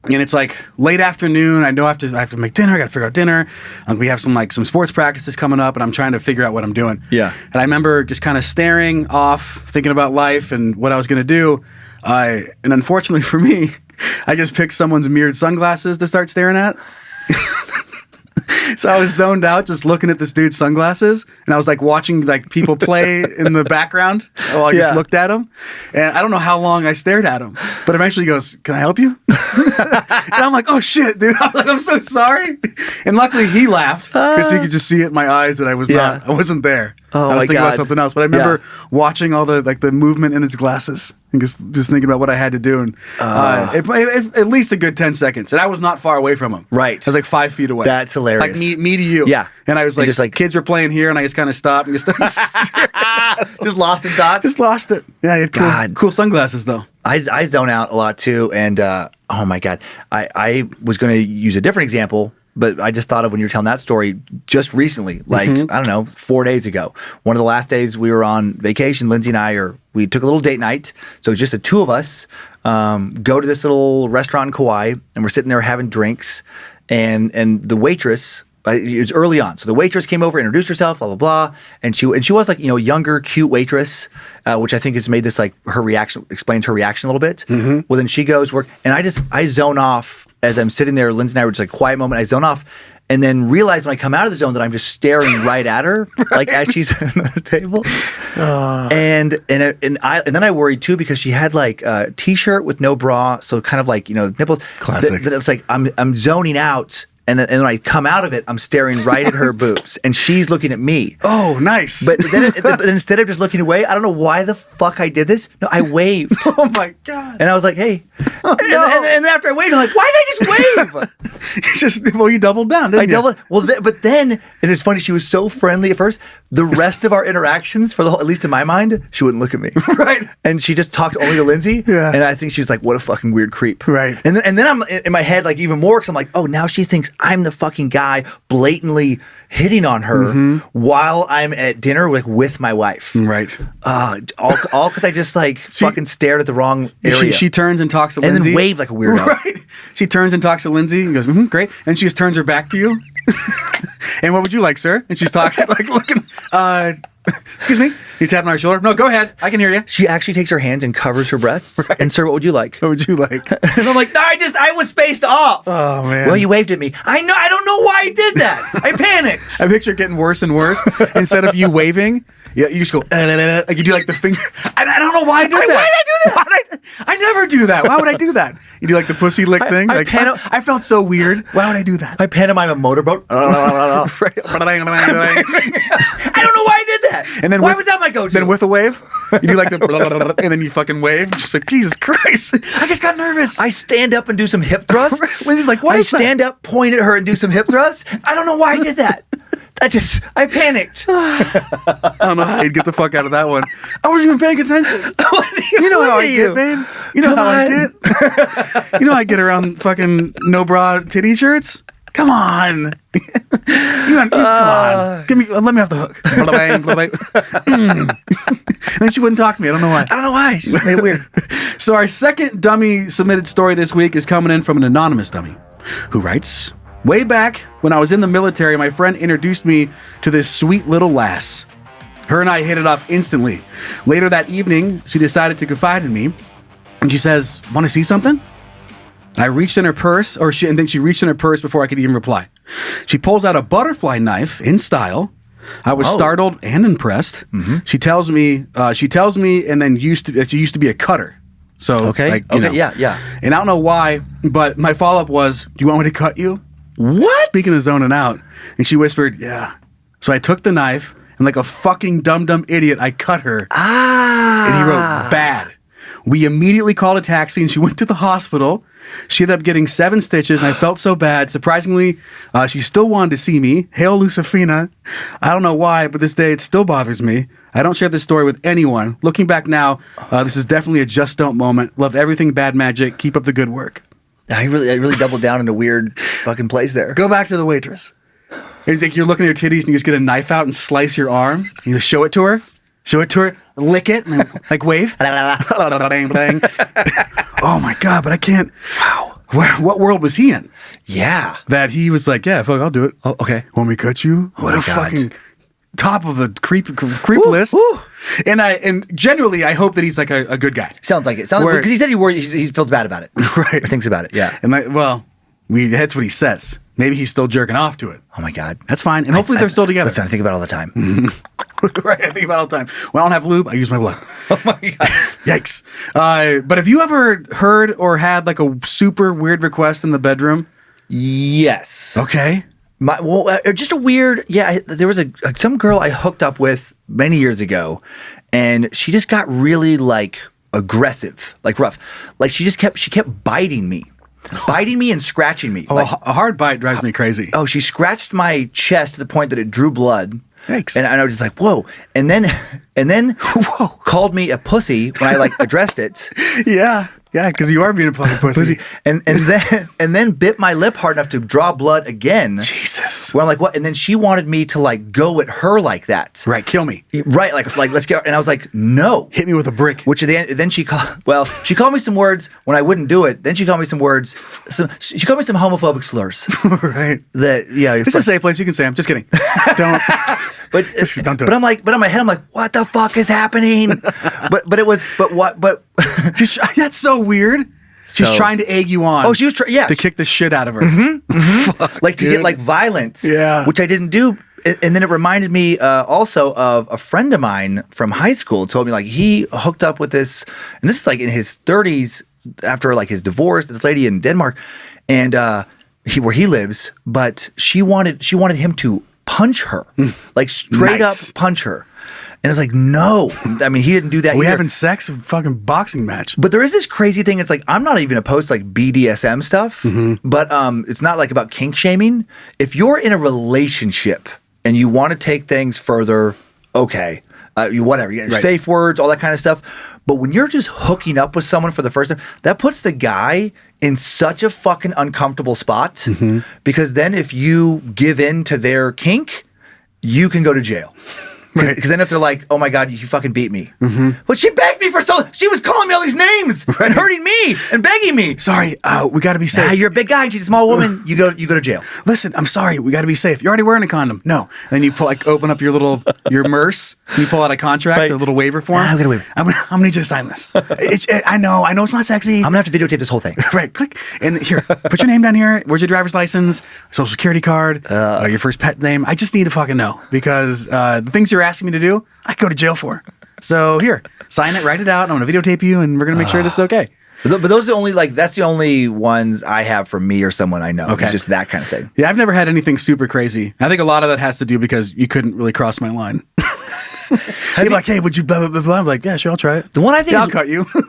And it's like late afternoon. I know I have to make dinner. I got to figure out dinner. We have some sports practices coming up, and I'm trying to figure out what I'm doing.
Yeah.
And I remember just kind of staring off, thinking about life and what I was going to do. And unfortunately for me, I just picked someone's mirrored sunglasses to start staring at. So I was zoned out just looking at this dude's sunglasses, and I was like watching like people play in the background while I just looked at him. And I don't know how long I stared at him, but eventually he goes, "Can I help you?" And I'm like, "Oh shit, dude." I'm like, "I'm so sorry." And luckily he laughed because he could just see it in my eyes that I wasn't there.
Oh,
I was
my
thinking
God.
about something else, but I remember watching all the movement in his glasses and just thinking about what I had to do, and at least a good 10 seconds, and I was not far away from him.
Right.
I was like 5 feet away.
That's hilarious.
Like me to you.
Yeah.
And I was like,
just like
kids were playing here, and I just kind of stopped and just
just lost in thoughts.
just lost it. Yeah, he had cool sunglasses though.
I zone out a lot too, and oh my God, I was going to use a different example, but I just thought of when you were telling that story just recently, like, I don't know, 4 days ago. One of the last days we were on vacation, Lindsay and we took a little date night. So it was just the two of us, go to this little restaurant in Kauai, and we're sitting there having drinks, and the waitress, it was early on. So the waitress came over, introduced herself, blah, blah, blah. And she was like, younger, cute waitress, which I think has made this like explains her reaction a little bit. Well, then she goes work, and I zone off as I'm sitting there. Lindsay and I were just like, quiet moment. I zone off, and then realize when I come out of the zone that I'm just staring right at her, like as she's at the table. And then I worried too, because she had like a t-shirt with no bra, so kind of like nipples.
Classic.
That it's like I'm zoning out. And when I come out of it, I'm staring right at her boobs, and she's looking at me.
Oh, nice.
But then instead of just looking away, I don't know why the fuck I did this. No, I waved.
Oh my God.
And I was like, hey.
Oh, no.
And after I waved, I'm like, why did I just wave?
You doubled down, didn't you?
I doubled. Well, but then, and it's funny, she was so friendly at first. The rest of our interactions, at least in my mind, she wouldn't look at me.
Right.
And she just talked only to Lindsay.
Yeah.
And I think she was like, what a fucking weird creep.
Right.
And then I'm in my head, like even more, because I'm like, oh, now she thinks I'm the fucking guy blatantly hitting on her while I'm at dinner with my wife.
Right.
All because I just fucking stared at the wrong area.
She turns and talks to
and
Lindsay.
then waved like a weirdo.
Right. She turns and talks to Lindsay and goes, great. And she just turns her back to you. And what would you like, sir? And she's talking, like looking, excuse me? You tapping on her shoulder? No, go ahead. I can hear you.
She actually takes her hands and covers her breasts. Right. And sir, what would you like?
What would you like?
And I'm like, no, I was spaced off.
Oh, man.
Well, you waved at me. I know. I don't know why I did that. I panicked.
I picture it getting worse and worse. Instead of you waving, you just go, like you do like the finger. I don't know why I did that.
Why did I do that?
I never do that. Why would I do that? You do like the pussy lick thing? Like, I felt so weird. Why would I do that?
I pantomime a motorboat. I don't know why I did that.
And then
why was that my go-to?
Then with a wave, you do like the and then you fucking wave. Just like, Jesus Christ. I just got nervous.
I stand up and do some hip thrusts.
Lindsay's like, what
I
is that?
stand up, point at her, and do some hip thrusts. I don't know why I did that. I panicked.
I don't know how you'd get the fuck out of that one. I wasn't even paying attention. You know how I get, babe. You know how I get. You know how I get around fucking no bra titty shirts. Come on. Come on. Let me off the hook. And then she wouldn't talk to me. I don't know why.
She made it weird.
So our second dummy submitted story this week is coming in from an anonymous dummy who writes, way back when I was in the military, my friend introduced me to this sweet little lass. Her and I hit it off instantly. Later that evening, she decided to confide in me, and she says, want to see something? I reached in her purse, and then she reached in her purse before I could even reply. She pulls out a butterfly knife in style. I was startled and impressed. Mm-hmm. She tells me, and then she used to be a cutter. So,
okay, yeah.
And I don't know why, but my follow-up was, do you want me to cut you?
What?
Speaking of zoning out. And she whispered, yeah. So I took the knife, and like a fucking dumb idiot, I cut her. And he wrote, bad. We immediately called a taxi, and she went to the hospital. She ended up getting 7 stitches, and I felt so bad. Surprisingly, she still wanted to see me. Hail Lucifina. I don't know why, but this day it still bothers me. I don't share this story with anyone. Looking back now, this is definitely a just don't moment. Love everything Bad Magic. Keep up the good work.
I really doubled down in a weird fucking place there.
Go back to the waitress. It's like you're looking at your titties and you just get a knife out and slice your arm. You just show it to her, lick it, and then, like wave. Oh my God, but I can't. Wow. What world was he in?
Yeah.
That he was like, yeah, fuck, I'll do it.
Oh, okay.
Want me to cut you?
Oh
what
my
a
God.
fucking top of the creep list.
Ooh.
And generally, I hope that he's like a good guy.
Sounds like it. Because he said he feels bad about it.
Right.
Or thinks about it. Yeah.
And that's what he says. Maybe he's still jerking off to it.
Oh my God.
That's fine. And hopefully they're still together.
Listen, I think about it all the time.
Right, I think about it all the time. When I don't have lube, I use my blood.
Oh my God.
Yikes. But have you ever heard or had like a super weird request in the bedroom?
Yes.
Okay.
Just a weird, there was some girl I hooked up with many years ago, and she just got really like aggressive, like rough. Like she kept biting me and scratching me.
Oh, a hard bite drives me crazy.
Oh, she scratched my chest to the point that it drew blood.
Thanks.
And I was just like, whoa. And then
Whoa.
called me a pussy when I like addressed it.
Yeah, because you are being a fucking pussy.
and then bit my lip hard enough to draw blood again.
Jesus.
Where I'm like, what? And then she wanted me to like go at her like that.
Right, kill me.
Right, like let's go. And I was like, no.
Hit me with a brick.
Which then she called me some words when I wouldn't do it. Then she called me some words. She called me some homophobic slurs.
Right.
This
is a safe place. You can say them. Just kidding. Don't.
But
don't do
but
it.
I'm like, but in my head, I'm like, what the fuck is happening? but
That's so weird. She's trying to egg you on.
Oh, she was
to kick the shit out of her.
Fuck, like to get like violent.
Yeah.
Which I didn't do. And then it reminded me also of a friend of mine from high school told me like he hooked up with this, and this is like in his 30s after like his divorce, this lady in Denmark, and where he lives, but she wanted him to punch her, like straight up punch her. And I was like, no. I mean, he didn't do that
We
either.
having sex? A fucking boxing match.
But there is this crazy thing. It's like, I'm not even opposed to like BDSM stuff, but it's not like about kink shaming. If you're in a relationship and you want to take things further, okay, whatever, you got safe words, all that kind of stuff. But when you're just hooking up with someone for the first time, that puts the guy in such a fucking uncomfortable spot because then if you give in to their kink, you can go to jail. Because then if they're like, oh my God, you fucking beat me. But she begged me she was calling me all these names and hurting me and begging me.
Sorry, we got to be safe.
Nah, you're a big guy and she's a small woman. You go to jail.
Listen, I'm sorry. We got to be safe. You're already wearing a condom. No. Then you open up your MERS. And you pull out a contract, a little waiver form.
Nah, I'm gonna waiver.
I'm gonna need you to sign this. I know it's not sexy.
I'm gonna have to videotape this whole thing.
Right, click. And here, put your name down here. Where's your driver's license, social security card, your first pet name? I just need to fucking know because the things you're asking me to do, I could go to jail for. So here, sign it, write it out. I'm going to videotape you, and we're going to make sure this is okay.
But those are the only, like, that's the only ones I have from me or someone I know.
Okay.
It's just that kind of thing.
Yeah, I've never had anything super crazy. I think a lot of that has to do because you couldn't really cross my line. You're like, hey, would you blah, blah, blah, blah? I'm like, yeah, sure, I'll try it.
The one I think
I'll cut you.
Well,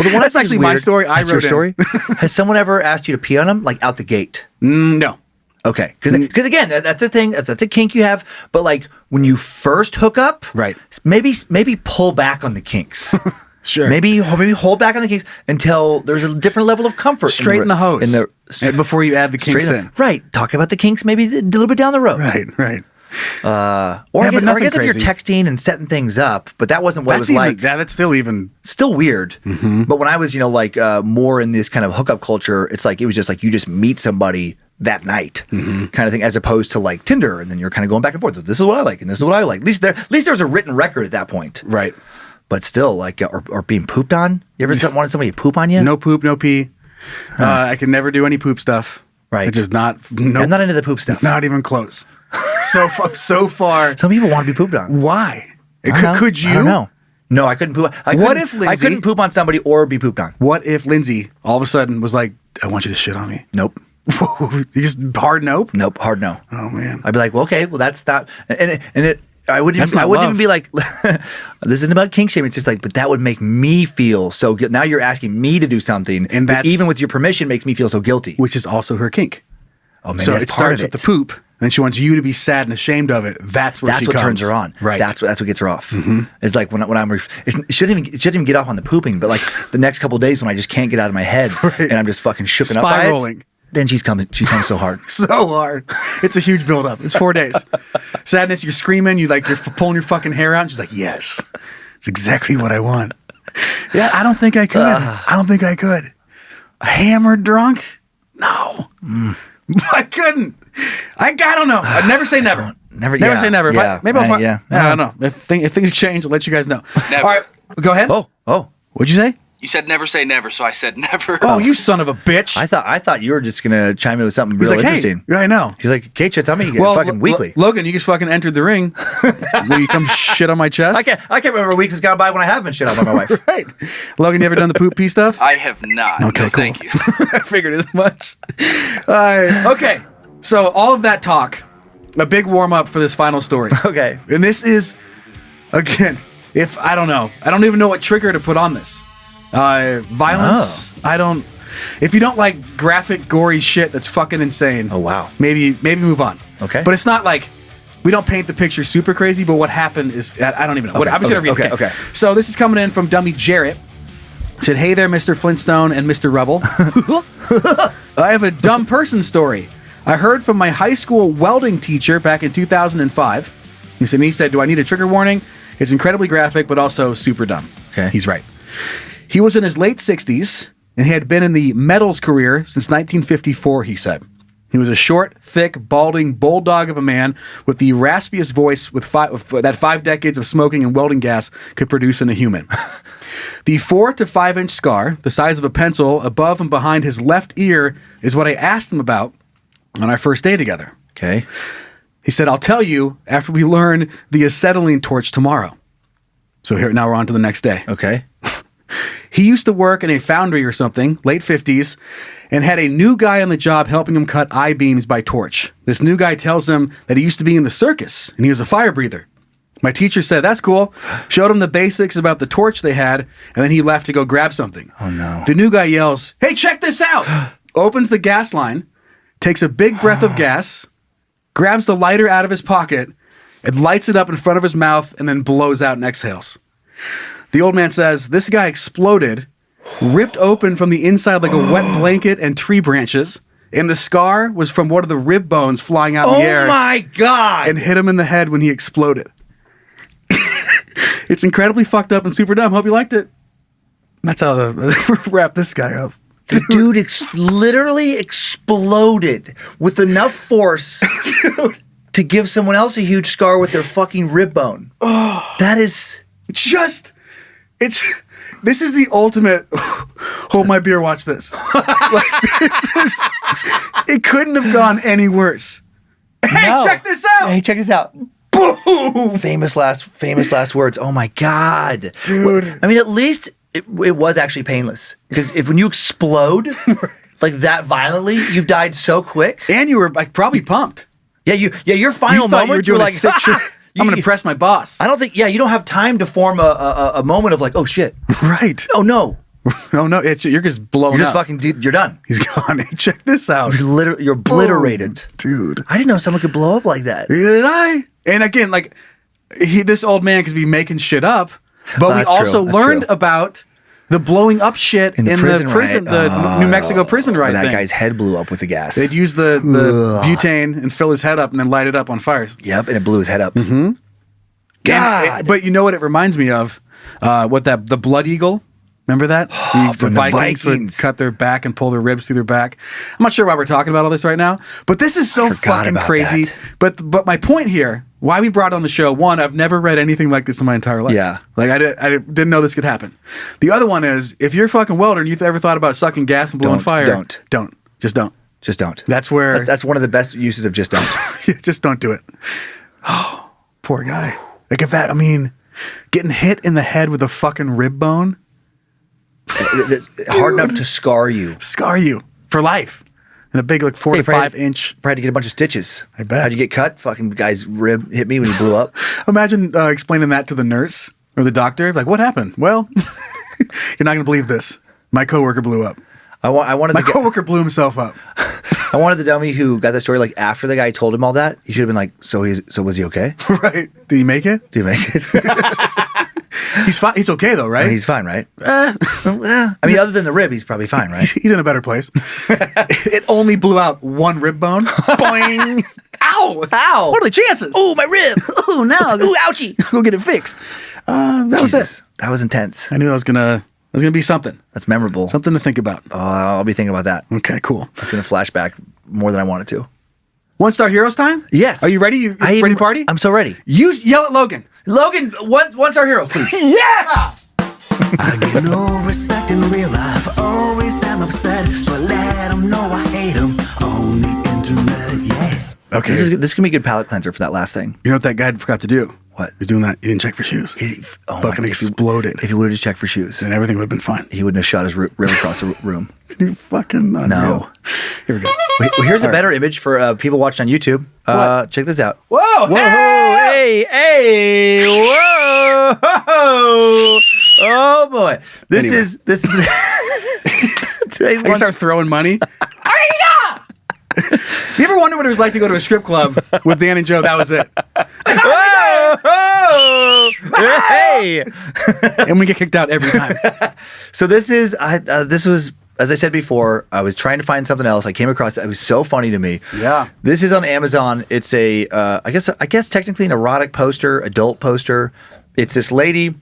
the one
That's actually my story. I
That's
wrote
your story. Has someone ever asked you to pee on them, like out the gate?
No.
Okay, because again, that's a thing. That's a kink you have. But like when you first hook up,
Right.
Maybe pull back on the kinks.
Sure.
Maybe hold back on the kinks until there's a different level of comfort.
Straighten the hose before you add the kinks in.
Right. Talk about the kinks maybe a little bit down the road.
Right.
Or
Yeah,
I
but
guess
nothing
if you're
crazy.
texting and setting things up, but that wasn't what it was like.
That's still even.
Still weird. But when I was, more in this kind of hookup culture, it's like it was just like you just meet somebody that night kind of thing, as opposed to like Tinder, and then you're kind of going back and forth. This is what I like, and this is what I like. At least there's a written record at that point.
Right.
But still, like, or being pooped on. You ever wanted somebody to poop on you?
No poop, no pee. I can never do any poop stuff.
Right.
It's just not.
I'm not into the poop stuff.
Not even close. So far.
Some people want to be pooped on.
Why? Could you?
I don't know. No, I couldn't poop. I
Lindsay-
couldn't poop on somebody or be pooped on?
What if Lindsay all of a sudden was like, I want you to shit on me?
Nope.
You just hard nope?
Nope. Hard no.
Oh, man.
I'd be like, well, okay, well, that's not. I wouldn't
That's
even,
not
I wouldn't
love.
even be like, this isn't about kink shaming. It's just like, but that would make me feel so good. Now you're asking me to do something,
And
that
that's-
even with your permission makes me feel so guilty.
Which is also her kink.
Oh man,
So
that's
it
part
starts
of
with
it.
the poop, and she wants you to be sad and ashamed of it. That's where
That's
she
what
comes.
turns her on.
Right.
That's what gets her off. It's like when it shouldn't even get off on the pooping, but like the next couple of days when I just can't get out of my head and I'm just fucking shooken up by
Spiraling.
it. Then she comes so hard.
So hard. It's a huge buildup. It's 4 days. Sadness, you're screaming, you're pulling your fucking hair out, and she's like, yes, it's exactly what I want. Yeah, I don't think I could. I don't think I could. Hammered drunk? No. I couldn't. I don't know. I'd never say never.
Never
say never.
Yeah.
Maybe I'll find.
Yeah.
I don't know. If things change, I'll let you guys know.
Never.
All right, go ahead.
Oh.
What'd you say?
You said never say never, so I said never.
Oh, you son of a bitch.
I thought you were just gonna chime in with something
He's
real
like,
interesting.
hey, I know.
He's like, Kate, tell me fucking weekly.
Logan, you just fucking entered the ring. Will you come shit on my chest?
I can't remember a week that's gone by when I haven't been shit on by my wife.
Right. Logan, you ever done the poop pee stuff?
I have not.
Okay,
No,
cool.
thank you.
I figured as much. Okay, so all of that talk, a big warm up for this final story.
Okay.
And this is, again, I don't know. I don't even know what trigger to put on this. Violence. If you don't like graphic, gory shit that's fucking insane.
Oh, wow.
Maybe move on.
Okay.
But it's not like, we don't paint the picture super crazy, but what happened is, I don't even know.
Okay,
I'm just going to read it.
okay.
So this is coming in from Dummy Jarrett. Said, hey there, Mr. Flintstone and Mr. Rubble. I have a dumb person story. I heard from my high school welding teacher back in 2005. He said, do I need a trigger warning? It's incredibly graphic, but also super dumb.
Okay.
He's right. He was in his late 60s, and he had been in the metals career since 1954, he said. He was a short, thick, balding bulldog of a man with the raspiest voice that 5 decades of smoking and welding gas could produce in a human. The 4 to 5 inch scar, the size of a pencil, above and behind his left ear, is what I asked him about on our first day together.
Okay.
He said, I'll tell you after we learn the acetylene torch tomorrow. So now we're on to the next day.
Okay.
He used to work in a foundry or something, late 50s, and had a new guy on the job helping him cut I-beams by torch. This new guy tells him that he used to be in the circus, and he was a fire breather. My teacher said, that's cool, showed him the basics about the torch they had, and then he left to go grab something.
Oh, no.
The new guy yells, hey, check this out! Opens the gas line, takes a big breath of gas, grabs the lighter out of his pocket, and lights it up in front of his mouth, and then blows out and exhales. The old man says, this guy exploded, ripped open from the inside like a wet blanket and tree branches, and the scar was from one of the rib bones flying out in the air.
Oh my God!
And hit him in the head when he exploded. It's incredibly fucked up and super dumb. Hope you liked it. That's how wrap this guy up.
The dude literally exploded with enough force to give someone else a huge scar with their fucking rib bone. Oh, that is
this is the ultimate hold my beer, watch this. It couldn't have gone any worse. Hey, check this out.
Hey, check this out.
Boom!
Famous last words. Oh my God,
Dude.
I mean, at least it was actually painless, because when you explode like that violently, you've died so quick.
And you were like probably pumped.
Yeah, your final
You thought
moment,
you were doing
like,
a sick shit. I'm going to press my boss.
I don't think. Yeah, you don't have time to form a moment of like, oh shit,
Right.
oh no,
Oh, no. You're just blowing
you're just
up.
fucking, you're done.
He's gone. Hey, check this out.
You're obliterated,
Dude.
I didn't know someone could blow up like that.
Neither did I. And again, like, this old man could be making shit up, but we
That's
also
true. That's
learned
true.
about the blowing up shit in the prison,
riot.
the New Mexico prison riot
That
thing.
guy's head blew up with the gas.
They'd use the butane and fill his head up and then light it up on fires.
Yep, and it blew his head up. Mm-hmm. God,
But you know what it reminds me of? The blood eagle. Remember that?
From the Vikings.
would cut their back and pull their ribs through their back. I'm not sure why we're talking about all this right now, but this is so
forgot
fucking
about
crazy.
that.
But my point here, why we brought it on the show, one, I've never read anything like this in my entire life.
Yeah.
Like I didn't know this could happen. The other one is, if you're a fucking welder and you've ever thought about sucking gas and blowing fire, don't. Just don't.
Just don't.
That's where
That's one of the best uses of just don't.
just don't do it. Oh, poor guy. Like if that, I mean, getting hit in the head with a fucking rib bone,
It's hard enough to scar you.
scar you for life. And a big like 4 to 5 inch.
Probably had to get a bunch of stitches.
I bet.
How'd you get cut? Fucking guy's rib hit me when he blew up.
Imagine explaining that to the nurse or the doctor. Like, what happened? Well, you're not going to believe this. My coworker blew up.
I wanted
My
the
coworker blew himself up.
I wanted the dummy who got that story like after the guy told him all that. He should have been like, so was he okay?
Right? Did he make it?
Did he make it?
He's fine. He's okay though, right?
He's fine, right? I mean, other than the rib, he's probably fine, right?
He's in a better place. It only blew out one rib bone. Boing! Ow!
Ow!
What are the chances?
Ooh, my rib!
Ooh, now
Ooh, ouchie!
go get it fixed. That was
Jesus,
it.
that was intense.
I knew it was gonna be something.
That's memorable.
Something to think about.
I'll be thinking about that.
Okay, cool.
That's gonna flash back more than I wanted to.
1-star heroes time?
Yes.
Are you ready? You ready to party?
I'm so ready.
Yell at Logan.
Logan, one-star hero, please.
Yeah!
I get no respect in real life. Always am upset, so I let them know I hate them on the internet. Yeah.
Okay.
This is gonna be a good palate cleanser for that last thing.
You know what that guy forgot to do?
What?
He's doing that. He didn't check for shoes. Fucking exploded.
If he would have just checked for shoes,
And everything would have been fine.
he wouldn't have shot his rib across the room.
You fucking unreal.
No.
Here we go.
Well, here's a better image for people watching on YouTube. Check this out.
Whoa!
Whoa! Hey! Whoa! Oh boy! This
Anyway.
is
I can start throwing money. You ever wonder what it was like to go to a strip club with Dan and Joe? That was it.
Whoa! Hey!
And we get kicked out every time.
So this was, as I said before, I was trying to find something else. I came across it. It was so funny to me.
Yeah.
This is on Amazon. It's a, I guess technically an erotic poster, adult poster. It's this lady.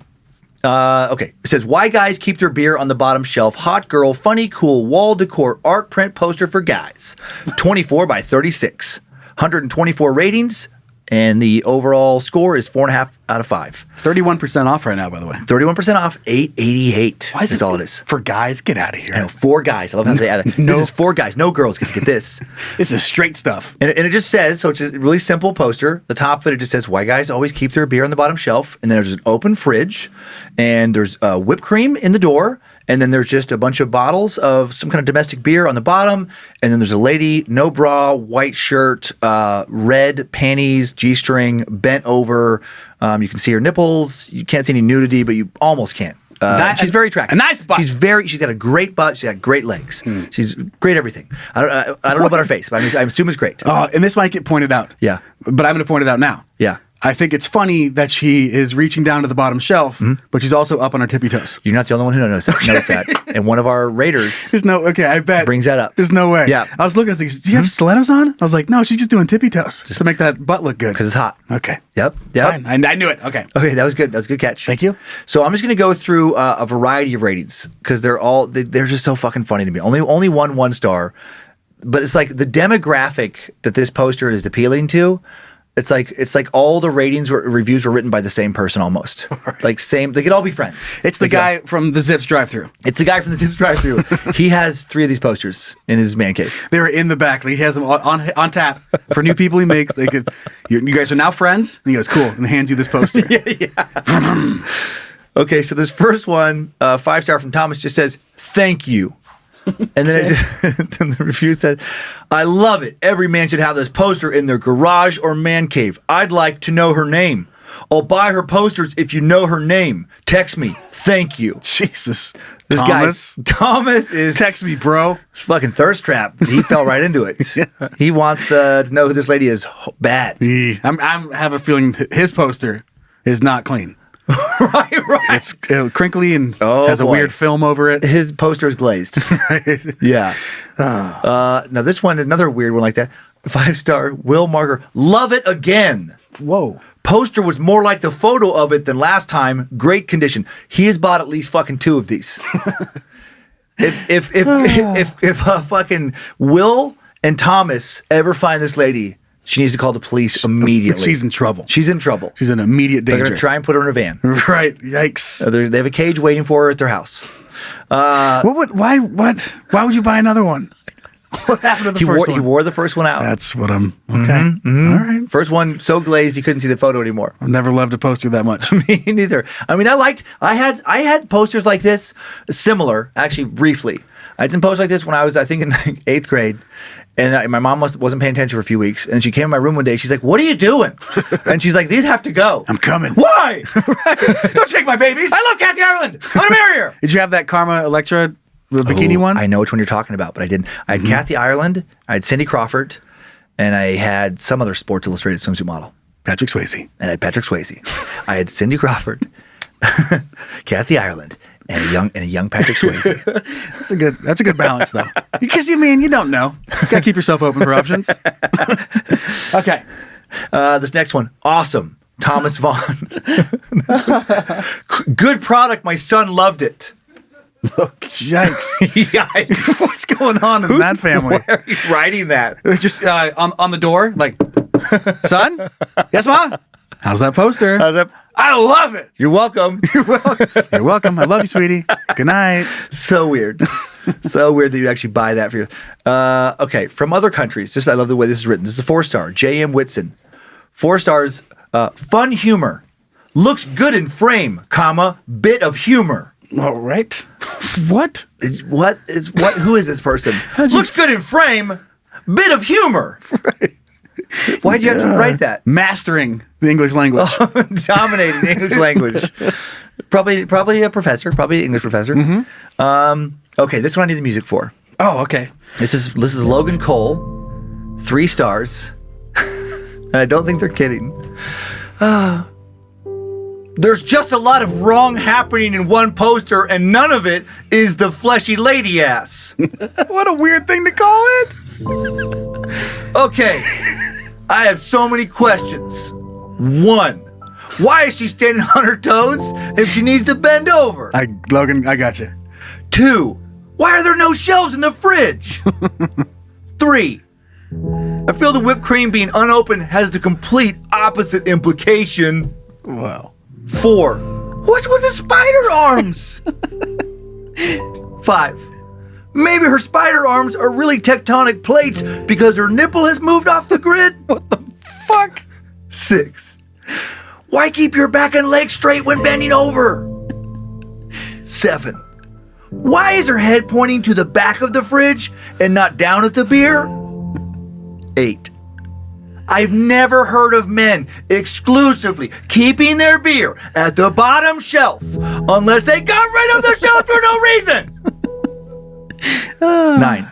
Okay. It says, why guys keep their beer on the bottom shelf. Hot girl, funny, cool, wall decor, art print poster for guys. 24 by 36. 124 ratings. And the overall score is 4.5 out of 5.
31% off right now, by the way.
31% off, $8.88.
Why is
That's
it
all it is.
For guys, get out of here.
I know, 4 guys. I love how they add it.
No.
This is 4 guys. No girls get to get this.
This is straight stuff.
And it just says, so it's a really simple poster. The top of it just says, why guys always keep their beer on the bottom shelf. And then there's an open fridge. And there's whipped cream in the door. And then there's just a bunch of bottles of some kind of domestic beer on the bottom. And then there's a lady, no bra, white shirt, red panties, G-string, bent over. You can see her nipples. You can't see any nudity, but you almost can. She's very attractive.
A nice butt.
She's got a great butt. She's got great legs. She's great everything. I don't know about her face, but I assume it's great.
And this might get pointed out.
Yeah.
But I'm going to point it out now.
Yeah.
I think it's funny that she is reaching down to the bottom shelf, but she's also up on her tippy toes.
You're not the only one who knows that. And one of our raiders
There's no, okay, I bet.
brings that up.
There's no way.
Yeah.
I was looking, I was like, do you have stilettos on? I was like, no, she's just doing tippy toes just to make that butt look good.
Because it's hot.
Okay.
Yep.
Fine. I knew it. Okay.
Okay, that was good. That was a good catch.
Thank you.
So I'm just going to go through a variety of ratings because they're just so fucking funny to me. Only one star, but it's like the demographic that this poster is appealing to It's like all the reviews were written by the same person almost. Like they could all be friends.
It's the guy from the Zips drive-thru.
It's the guy from the Zips drive-thru. He has 3 of these posters in his man cave.
They were in the back. Like, he has them on tap for new people he makes. Like, you guys are now friends. And he goes, cool, and hands you this poster.
Yeah. Okay, so this first one, 5-star from Thomas, just says, thank you. And then then the review said, I love it. Every man should have this poster in their garage or man cave. I'd like to know her name. I'll buy her posters if you know her name. Text me. Thank you.
Jesus.
This Thomas is...
Text me, bro.
It's fucking thirst trap. He fell right into it. Yeah. He wants to know who this lady is bad.
I have a feeling his poster is not clean.
right.
It's crinkly and has a weird film over it.
His poster is glazed. Right. Yeah. Now this one, another weird one like that. 5-star, Will Marker. Love it again.
Whoa.
Poster was more like the photo of it than last time. Great condition. He has bought at least fucking 2 of these. if fucking Will and Thomas ever find this lady, she needs to call the police immediately.
She's in trouble.
She's in trouble.
She's in immediate danger.
They're going to try and put her in a van.
Right. Yikes.
They have a cage waiting for her at their house.
Why would you buy another one? What happened to the first one?
He wore the first one out.
That's what I'm... Okay.
Mm-hmm.
All right.
First one, so glazed you couldn't see the photo anymore.
I've never loved a poster that much.
Me neither. I mean, I had posters like this, similar, actually, briefly. I had some posters like this when I was, I think, in the 8th grade. And my mom wasn't paying attention for a few weeks. And she came in my room one day. She's like, what are you doing? And she's like, these have to go.
I'm coming.
Why?
Right. Don't take my babies.
I love Kathy Ireland. I'm going to marry her.
Did you have that Karma Electra, the bikini one?
I know which one you're talking about, but I didn't. I had Kathy Ireland. I had Cindy Crawford. And I had some other Sports Illustrated swimsuit model.
Patrick Swayze.
And I had Patrick Swayze. I had Cindy Crawford, Kathy Ireland, and a young Patrick Swayze.
That's a good balance, though. Because you don't know. You gotta keep yourself open for options. Okay.
This next one, awesome. Thomas Vaughn. Good product. My son loved it.
Oh, yikes.
Yikes.
What's going on in that family?
Why are you writing that?
Just on the door, like, son? Yes, Ma? How's that poster? I love it.
You're welcome.
You're welcome. I love you, sweetie. Good night.
So weird. So weird that you actually buy that for you. Okay, from other countries. I love the way this is written. This is a 4-star. J.M. Whitson. 4 stars. Fun humor. Looks good in frame, comma, bit of humor.
All right. What?
Who is this person? Looks good in frame, bit of humor. Right. Why'd you have to write that?
Mastering the English language.
Dominating the English language. Probably a professor, probably an English professor. Mm-hmm. Okay, this one I need the music for.
Oh, okay.
This is Logan Cole, 3 stars. And I don't think they're kidding. There's just a lot of wrong happening in one poster, and none of it is the fleshy lady ass.
What a weird thing to call it.
Okay, I have so many questions. 1, why is she standing on her toes if she needs to bend over?
Logan, I got you.
2, why are there no shelves in the fridge? 3, I feel the whipped cream being unopened has the complete opposite implication.
Wow.
4, what's with the spider arms? 5, maybe her spider arms are really tectonic plates because her nipple has moved off the grid.
What the fuck?
6, why keep your back and legs straight when bending over? 7, why is her head pointing to the back of the fridge and not down at the beer? 8, I've never heard of men exclusively keeping their beer at the bottom shelf unless they got rid of the shelf for no reason. 9,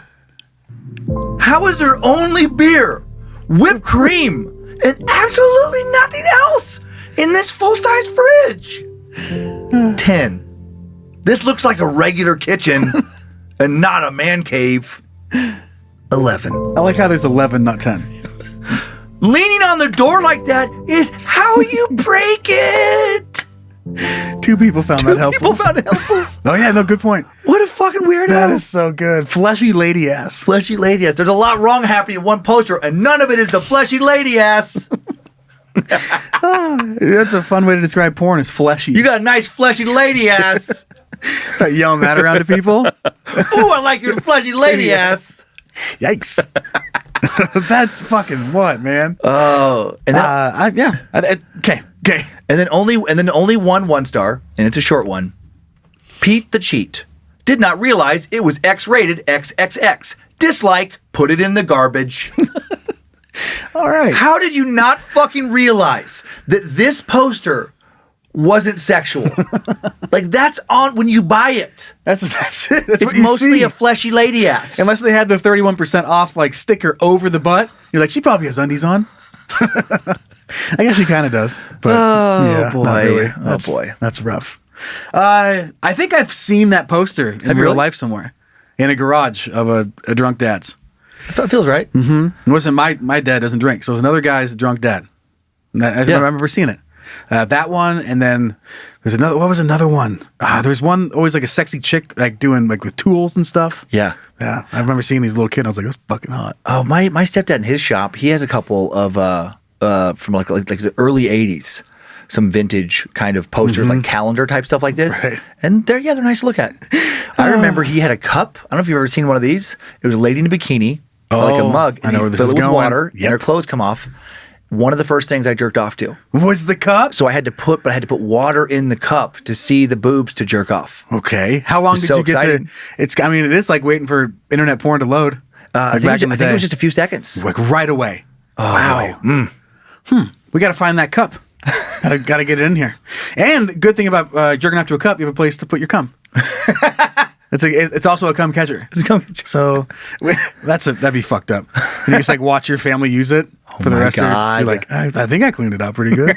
how is there only beer, whipped cream, and absolutely nothing else in this full-size fridge? 10, this looks like a regular kitchen and not a man cave. 11,
I like how there's 11, not 10.
leaning on the door like that is how you break it.
2 people found that helpful.
2 people found it helpful.
Oh, yeah, no, good point.
What a fucking weirdo.
That is so good. Fleshy lady ass.
Fleshy lady ass. There's a lot wrong happening in one poster, and none of it is the fleshy lady ass.
That's a fun way to describe porn. Is fleshy.
You got a nice fleshy lady ass.
Start yelling that around to people.
Ooh, I like your fleshy lady ass.
Yikes. That's fucking what, man?
Oh, and then
Okay.
and then only one star, and it's a short one. Pete the Cheat did not realize it was X-rated XXX. Dislike, put it in the garbage.
All right.
How did you not fucking realize that this poster wasn't sexual? Like, that's on when you buy it.
That's it. That's
It's
what you
mostly
see.
a fleshy lady ass.
Unless they had the 31% off like sticker over the butt. You're like, she probably has undies on. I guess she kind of does. But yeah,
boy.
not really.
Oh, boy.
That's rough. I think I've seen that poster in real
really?
life somewhere. In a garage of a drunk dad's.
It feels right.
It wasn't my dad doesn't drink, so it was another guy's drunk dad. And I remember seeing it. That one, and then there's another. What was another one? There's one always like a sexy chick like doing like with tools and stuff.
Yeah.
Yeah. I remember seeing these little kids. I was like, that's fucking hot.
Oh, my stepdad in his shop, he has a couple of from like the early 80s. Some vintage kind of posters, like calendar type stuff like this.
Right.
And they're nice to look at. I remember he had a cup. I don't know if you've ever seen one of these. It was a lady in a bikini, like a mug,
I
and
know
you
where this
fill
is
it with
going.
water,
Yep.
and her clothes come off. One of the first things I jerked off to.
Was the cup?
So I had to put water in the cup to see the boobs to jerk off.
Okay. How long
It's
did
so
you get
exciting.
it is like waiting for internet porn to load.
I
Like
think,
back in the
I think it was
day.
just a few seconds.
Like right away.
Oh,
wow.
boy.
We got to find that cup. Gotta get it in here. And good thing about jerking off to a cup, you have a place to put your cum. It's also a cum catcher. So that'd be fucked up. And you just like watch your family use it for the
my
rest of
God.
you're like, I think I cleaned it up pretty good.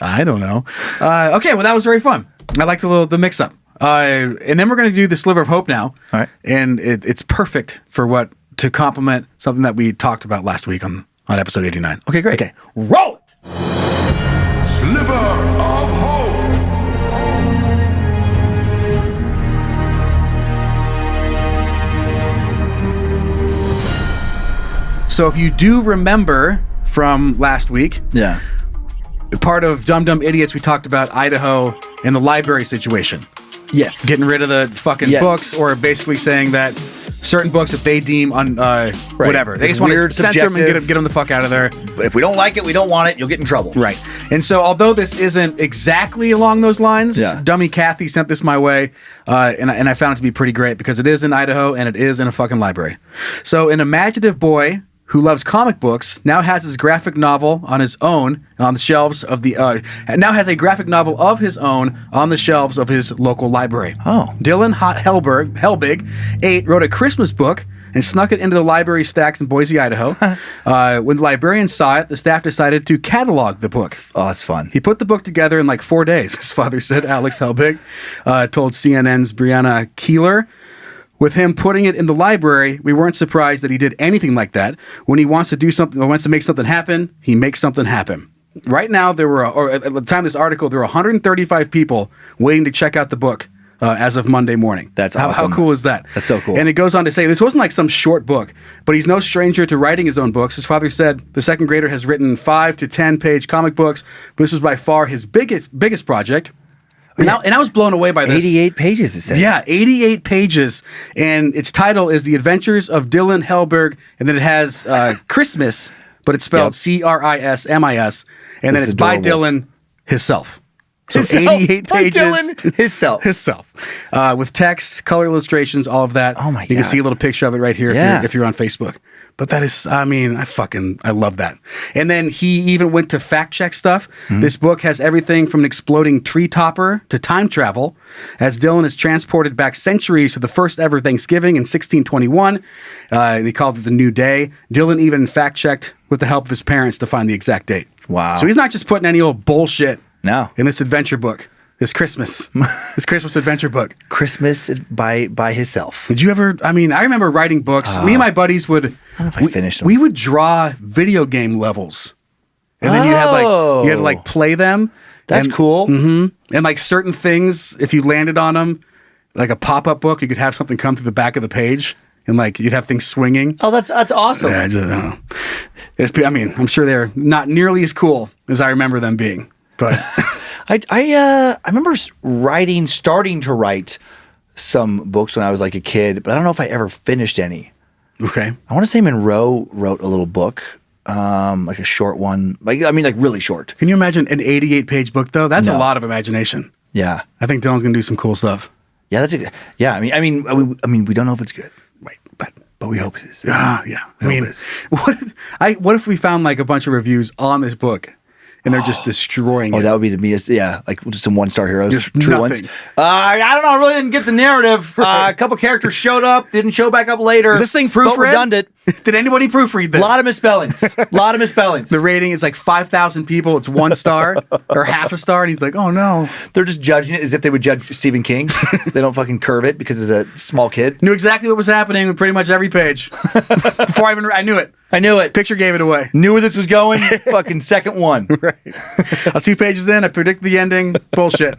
I don't know. Okay, well that was very fun. I liked the mix up. And then we're gonna do the Sliver of Hope now.
All right.
And it's perfect for to complement something that we talked about last week on episode 89.
Okay, great.
Okay, roll it.
Sliver of Hope.
So if you do remember from last week,
Yeah.
part of Dumb Dumb Idiots, we talked about Idaho and the library situation.
Yes.
Getting rid of the fucking
Yes.
books, or basically saying that certain books that they deem whatever. They
It's
just want to
weird,
censor them and
subjective.
get them the fuck out of there.
If we don't like it, we don't want it, you'll get in trouble.
Right. And so although this isn't exactly along those lines,
Yeah.
Dummy Kathy sent this my way, and I found it to be pretty great because it is in Idaho and it is in a fucking library. So an imaginative boy who loves comic books now has his graphic novel on his own on the shelves of the now has a graphic novel of his own on the shelves of his local library.
Oh.
Dylan Helbig 8 wrote a Christmas book and snuck it into the library stacks in Boise, Idaho. When the librarians saw it, the staff decided to catalog the book.
Oh, that's fun.
He put the book together in like 4 days, his father said. Alex Helbig told CNN's Brianna Keeler. With him putting it in the library, we weren't surprised that he did anything like that. When he wants to do something or wants to make something happen, he makes something happen. Right now, at the time of this article, there were 135 people waiting to check out the book as of Monday morning.
That's
How
awesome.
cool is that?
That's so cool.
And it goes on to say, this wasn't like some short book, but he's no stranger to writing his own books. His father said the second grader has written 5 to 10 page comic books, but this was by far his biggest project. And I was blown away by this.
88 pages, it said.
Yeah, 88 pages. And its title is The Adventures of Dylan Helberg. And then it has Christmas, but it's spelled Chrismis. And then
This is
it's by
adorable.
Dylan himself. So
Himself?
88
By
pages.
Dylan himself.
With text, color illustrations, all of that.
Oh my
You can
God.
see a little picture of it right here
Yeah.
if you're on Facebook. But that is, I love that. And then he even went to fact check stuff. This book has everything from an exploding tree topper to time travel, as Dylan is transported back centuries to the first ever Thanksgiving in 1621. He called it the New Day. Dylan even fact checked with the help of his parents to find the exact date.
Wow.
So he's not just putting any old bullshit
No.
in this adventure book. This Christmas adventure book.
Christmas by himself.
Did you ever? I mean, I remember writing books. Me and my buddies would.
I don't know if I finished them.
We would draw video game levels, and then you had to like play them.
That's cool.
And like certain things, if you landed on them, like a pop-up book, you could have something come through the back of the page, and like you'd have things swinging.
Oh, that's awesome.
Yeah, I don't know. I'm sure they're not nearly as cool as I remember them being. But
I remember starting to write some books when I was like a kid, but I don't know if I ever finished any.
okay.
I want to say Monroe wrote a little book, like a short one, like really short.
Can you imagine an 88-page book though? That's a
No.
lot of imagination.
Yeah,
I think Dylan's gonna do some cool stuff.
yeah, yeah. I mean, we don't know if it's good,
Right, but
we hope it is.
yeah. I mean,
it is.
what if we found like a bunch of reviews on this book, and they're just destroying
Oh,
it?
that would be the meanest. Yeah, like just some 1-star heroes,
Just
true
nothing.
ones. I don't know. I really didn't get the narrative. A couple characters showed up, didn't show back up later.
Is this thing
Felt
proofread?
redundant.
Did anybody proofread this?
A lot of misspellings.
The rating is like 5,000 people. It's 1 star or half a star, and he's like, "Oh no!"
They're just judging it as if they would judge Stephen King. They don't fucking curve it because it's a small kid.
Knew exactly what was happening with pretty much every page before I knew it.
I knew it.
Picture gave it away.
Knew where this was going. Fucking second one.
Right. I was 2 pages in. I predict the ending. Bullshit.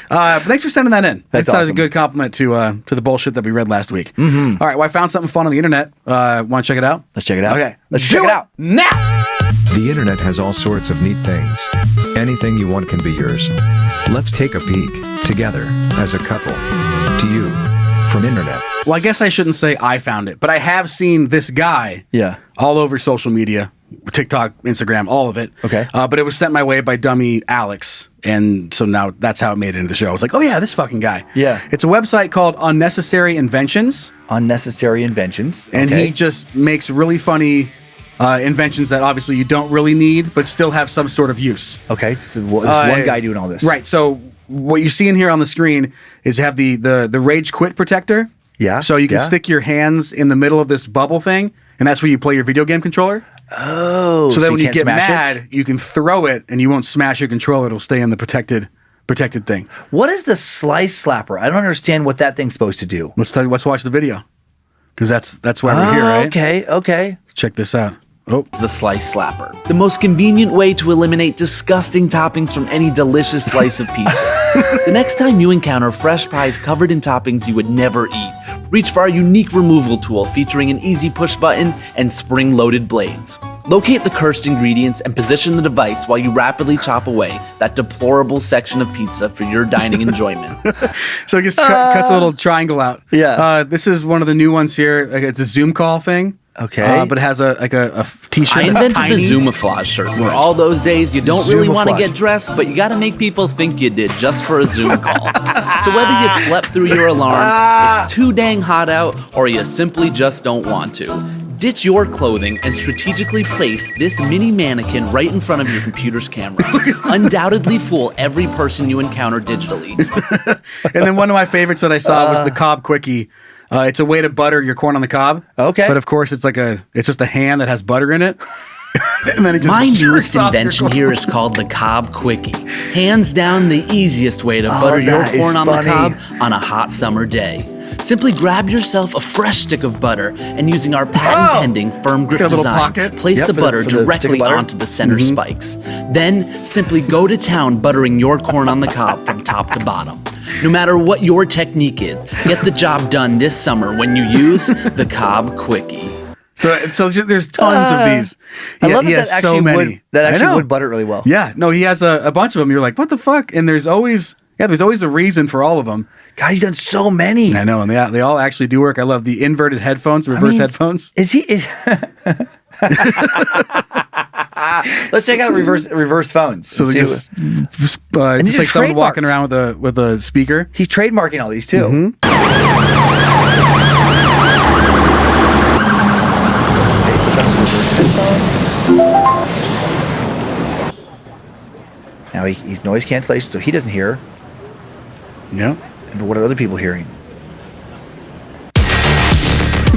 But thanks for sending that in.
That's
That was a
awesome.
good compliment to the bullshit that we read last week. Mm-hmm. All right. Well, I found something fun on the internet. Want to check it out?
Let's check it out.
Okay.
Let's check it out.
now.
The internet has all sorts of neat things. Anything you want can be yours. Let's take a peek, together, as a couple. To you, from internet.
Well, I guess I shouldn't say I found it, but I have seen this guy
Yeah.
all over social media, TikTok, Instagram, all of it.
Okay.
But it was sent my way by dummy Alex. And so now that's how it made it into the show. I was like, oh yeah, this fucking guy.
Yeah.
It's a website called Unnecessary Inventions.
Unnecessary inventions.
And
Okay.
he just makes really funny inventions that obviously you don't really need, but still have some sort of use.
Okay. So there's one guy doing all this.
Right. So what you see in here on the screen is have the rage quit protector.
Yeah,
So you can
yeah.
stick your hands in the middle of this bubble thing, and that's where you play your video game controller.
Oh.
So that when you
can't
get
smash
mad,
it?
you can throw it, and you won't smash your controller. It'll stay in the protected thing.
What is the slice slapper? I don't understand what that thing's supposed to do.
Let's watch the video, because that's why we're here, right?
Okay.
Check this out. Oh,
The slice slapper. The most convenient way to eliminate disgusting toppings from any delicious slice of pizza. The next time you encounter fresh pies covered in toppings you would never eat, reach for our unique removal tool featuring an easy push button and spring-loaded blades. Locate the cursed ingredients and position the device while you rapidly chop away that deplorable section of pizza for your dining enjoyment.
so it just cuts a little triangle out.
Yeah.
This is one of the new ones here. Like, it's a Zoom call thing.
Okay.
But it has a t-shirt.
I
that's
invented
tiny.
the Zoomaflage shirt. For all those days you don't really want to
Zoomaflage.
get dressed, but you got to make people think you did just for a Zoom call. So whether you slept through your alarm, it's too dang hot out, or you simply just don't want to, ditch your clothing and strategically place this mini mannequin right in front of your computer's camera. Undoubtedly fool every person you encounter digitally.
And then one of my favorites that I saw was the Cobb Quickie. It's a way to butter your corn on the cob.
Okay.
But of course, it's just a hand that has butter in it. And then it just
My
jerks
newest
off your
invention
corn.
here is called the Cobb Quickie. Hands down the easiest way to butter your
that is
corn on the
funny.
cob on a hot summer day. Simply grab yourself a fresh stick of butter and using our patent-pending firm grip
got a little
design,
pocket.
place
Yep,
the
for
butter
the stick of
directly
butter.
onto the center spikes. Then simply go to town buttering your corn on the cob from top to bottom. No matter what your technique is, get the job done this summer when you use the Cobb Quickie.
So there's tons of these.
I love
he
that
has
that
so
actually
many.
would that
I
actually
know.
would butter it really well.
Yeah, no, he has a bunch of them. You're like, what the fuck? And there's always a reason for all of them.
God, he's done so many.
I know, and they all actually do work. I love the inverted headphones, reverse headphones.
Is he? Let's check out reverse phones.
So
and
they
see
just,
what-
just
these
like
are
someone walking
trademarked.
around with a speaker.
he's trademarking all these too.
Mm-hmm.
Now he's noise cancellation, so he doesn't hear.
Yeah.
And what are other people hearing?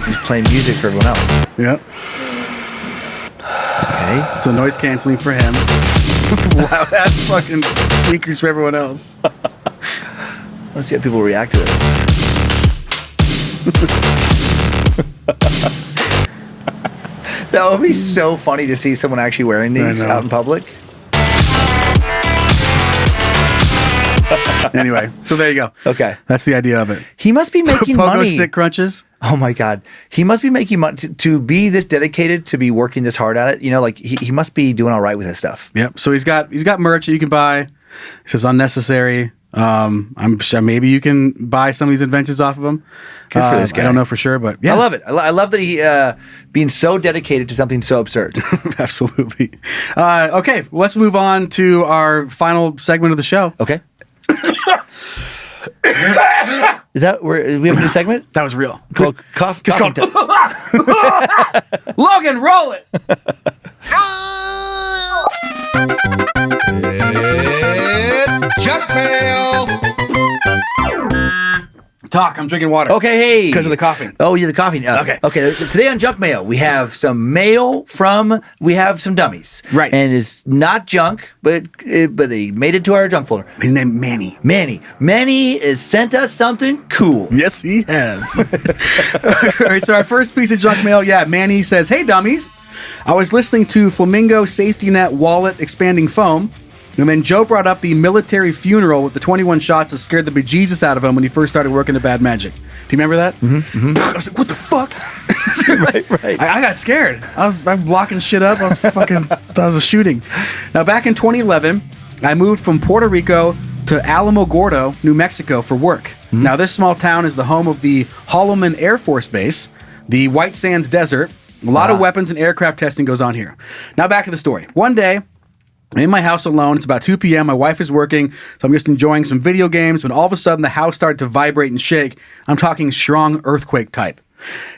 He's playing music for everyone else.
Yeah.
Okay.
So noise canceling for him. Wow, that's fucking speakers for everyone else.
Let's see how people react to this. That would be so funny to see someone actually wearing these
know.
out in public.
Anyway, so there you go.
Okay.
That's the idea of it.
He must be making
Pogo
money.
stick crunches.
Oh my God. He must be making money to be this dedicated, to be working this hard at it. You know, like he must be doing all right with his stuff.
Yep. So he's got merch that you can buy. It says unnecessary. I'm sure maybe you can buy some of these inventions off of him.
Good for this guy.
I don't know for sure, but yeah.
I love it. I love that he being so dedicated to something so absurd.
Absolutely. Okay, let's move on to our final segment of the show.
Okay. Is that where we have a new segment?
That was real.
Called cough.
Just called
coughing
Logan, roll it.
It's junk mail.
Talk. I'm drinking water.
Okay, hey.
Because of the coughing.
Oh, yeah, the coughing.
Okay.
Okay. Today on Junk Mail, we have some we have some dummies.
Right.
And it's not junk, but they made it to our junk folder.
His name Manny.
Manny has sent us something cool.
Yes, he has. All right, so our first piece of junk mail, Manny says, "Hey, dummies. I was listening to Flamingo Safety Net Wallet Expanding Foam, and then Joe brought up the military funeral with the 21 shots that scared the bejesus out of him when he first started working at Bad Magic. Do you remember that? Mm-hmm. I was like, what the fuck?
Right.
I got scared. I'm blocking shit up. I thought it was a shooting. Now, back in 2011, I moved from Puerto Rico to Alamo Gordo, New Mexico for work. Mm-hmm. Now, this small town is the home of the Holloman Air Force Base, the White Sands Desert. A lot of weapons and aircraft testing goes on here. Now, back to the story. One day, I'm in my house alone. It's about 2 p.m. My wife is working, so I'm just enjoying some video games when all of a sudden the house started to vibrate and shake. I'm talking strong earthquake type.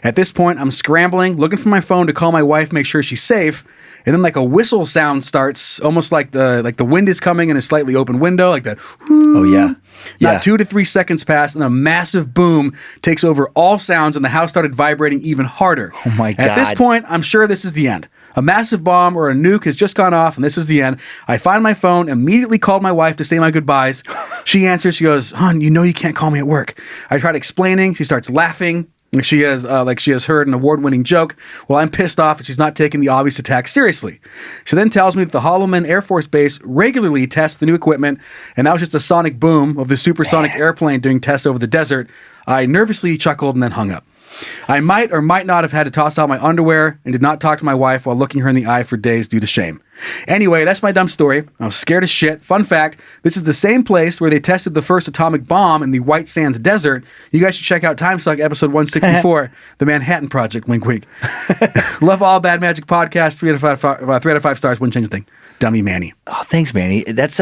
At this point, I'm scrambling, looking for my phone to call my wife, make sure she's safe. And then like a whistle sound starts, almost like the wind is coming in a slightly open window, like that.
Oh, yeah.
Not 2 to 3 seconds pass, and a massive boom takes over all sounds, and the house started vibrating even harder.
Oh, my God.
At this point, I'm sure this is the end. A massive bomb or a nuke has just gone off, and this is the end. I find my phone, immediately called my wife to say my goodbyes. She answers. She goes, "Hon, you know you can't call me at work." I tried explaining. She starts laughing. She has heard an award-winning joke. Well, I'm pissed off, and she's not taking the obvious attack seriously. She then tells me that the Holloman Air Force Base regularly tests the new equipment, and that was just a sonic boom of the supersonic airplane doing tests over the desert. I nervously chuckled and then hung up. I might or might not have had to toss out my underwear and did not talk to my wife while looking her in the eye for days due to shame. Anyway, that's my dumb story. I was scared as shit. Fun fact, this is the same place where they tested the first atomic bomb in the White Sands Desert. You guys should check out Timesuck episode 164, The Manhattan Project, wink wink. Love all Bad Magic podcasts, 3 out of 5 stars, wouldn't change a thing. Dummy Manny.
Oh, thanks, Manny. That's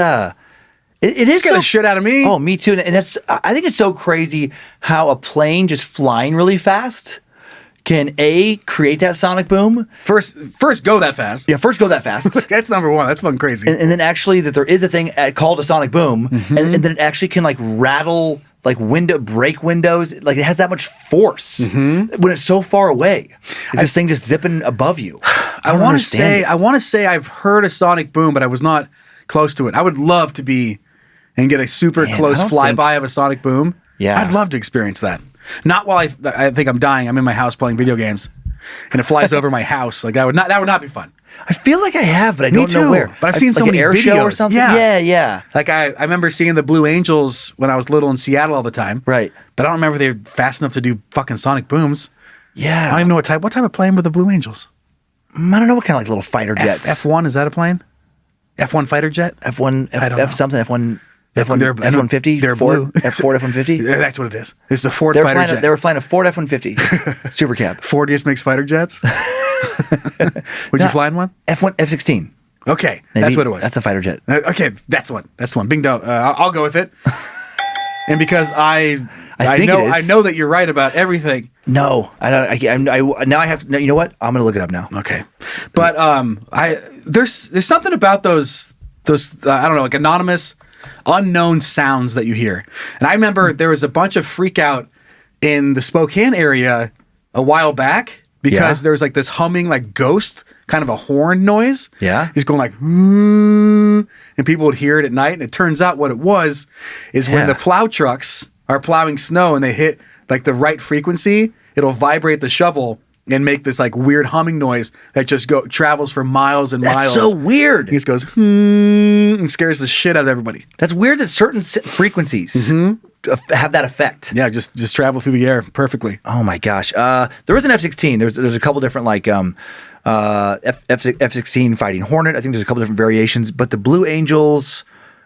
It is
scared the shit out of me.
Oh, me too. And that's I think it's so crazy how a plane just flying really fast can create that sonic boom.
First go that fast.
Yeah, first go that fast.
That's number one. That's fucking crazy.
And then actually that there is a thing called a sonic boom, and then it actually can like rattle like break windows. Like it has that much force when it's so far away. This thing just zipping above you. I want
to say I've heard a sonic boom, but I was not close to it. I would love to be and get a super close flyby of a sonic boom.
Yeah.
I'd love to experience that. Not while I think I'm dying. I'm in my house playing video games, and it flies over my house. Like that would not be fun.
I feel like I have, but I don't know where.
But I've seen so
like
many
an air
videos
show or something. Yeah.
Like I remember seeing the Blue Angels when I was little in Seattle all the time.
Right.
But I don't remember they were fast enough to do fucking sonic booms.
Yeah.
I don't even know what type of plane were the Blue Angels?
I don't know what kind of like little fighter jets.
F1, is that a plane? F1 fighter jet?
F1,
I don't know.
F something, F1.
F-150?
They're
blue.
Ford F-150?
That's what it is. It's the Ford fighter jet.
They were flying a Ford F-150 Super Cab.
Ford just makes fighter jets? Would you fly in one?
F-16.
Okay,
Maybe.
that's what it was.
That's a fighter jet.
Okay, that's one. Bingo. I'll go with it. And because I know that you're right about everything.
No, I don't. Now I have. No, you know what? I'm going to look it up now.
Okay, but there's something about those I don't know, like anonymous, unknown sounds that you hear. And I remember there was a bunch of freak out in the Spokane area a while back because there was like this humming, like ghost kind of a horn noise.
Yeah,
he's going like, and people would hear it at night. And it turns out what it was is when the plow trucks are plowing snow and they hit like the right frequency, it'll vibrate the shovel and make this like weird humming noise that just travels for miles and
That's
miles.
so weird.
He just goes, and scares the shit out of everybody.
That's weird that certain frequencies have that effect.
Yeah, just travel through the air perfectly.
Oh my gosh. There is an F-16. There's a couple different like F-16 Fighting Hornet. I think there's a couple different variations, but the Blue Angels,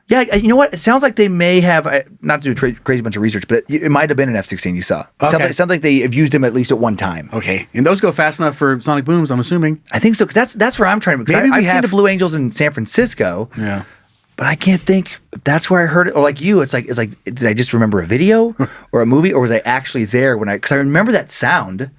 yeah, you know what? It sounds like they may have, not to do a crazy bunch of research, but it might have been an F-16 you saw. It sounds like they have used them at least at one time.
Okay, and those go fast enough for sonic booms, I'm assuming.
I think so, because that's where I'm trying to. I've seen the Blue Angels in San Francisco.
Yeah.
But I can't think if that's where I heard it. Or like you, it's like, did I just remember a video or a movie, or was I actually there because I remember that sound.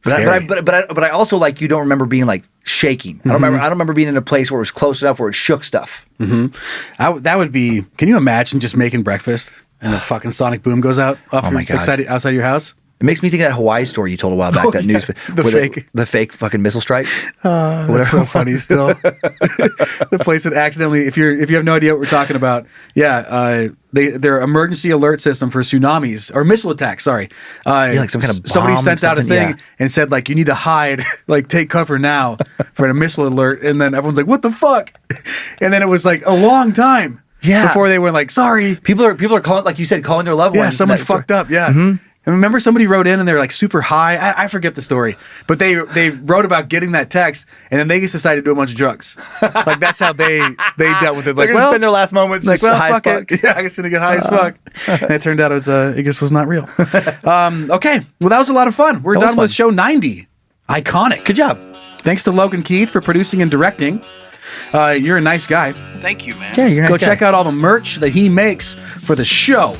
But I also, like, you don't remember being like shaking. I don't remember being in a place where it was close enough where it shook stuff.
That would be. Can you imagine just making breakfast and the fucking sonic boom goes out outside your house?
It makes me think of that Hawaii story you told a while back. The fake fucking missile strike.
That's so funny. Still, the place that accidentally. If you have no idea what we're talking about, their emergency alert system for tsunamis or missile attacks. Sorry,
like some kind of bomb,
somebody sent out a thing and said like you need to hide, like take cover now for a missile alert, and then everyone's like, what the fuck? And then it was like a long time before they were like, sorry.
People are calling, like you said, calling their loved ones.
Yeah, someone fucked up. Yeah. And remember, somebody wrote in and they're like super high. I forget the story, but they wrote about getting that text, and then they just decided to do a bunch of drugs. Like that's how they dealt with it. Like,
they're gonna spend their last moments
like,
just high
fuck
as fuck.
it. Yeah, I guess gonna get high as fuck. And it turned out it just was not real. Okay, well that was a lot of fun. We're done with show 90. Iconic.
Good job.
Thanks to Logan Keith for producing and directing. You're a nice guy.
Thank you, man.
Yeah, you're a nice guy.
Go check out all the merch that he makes for the show.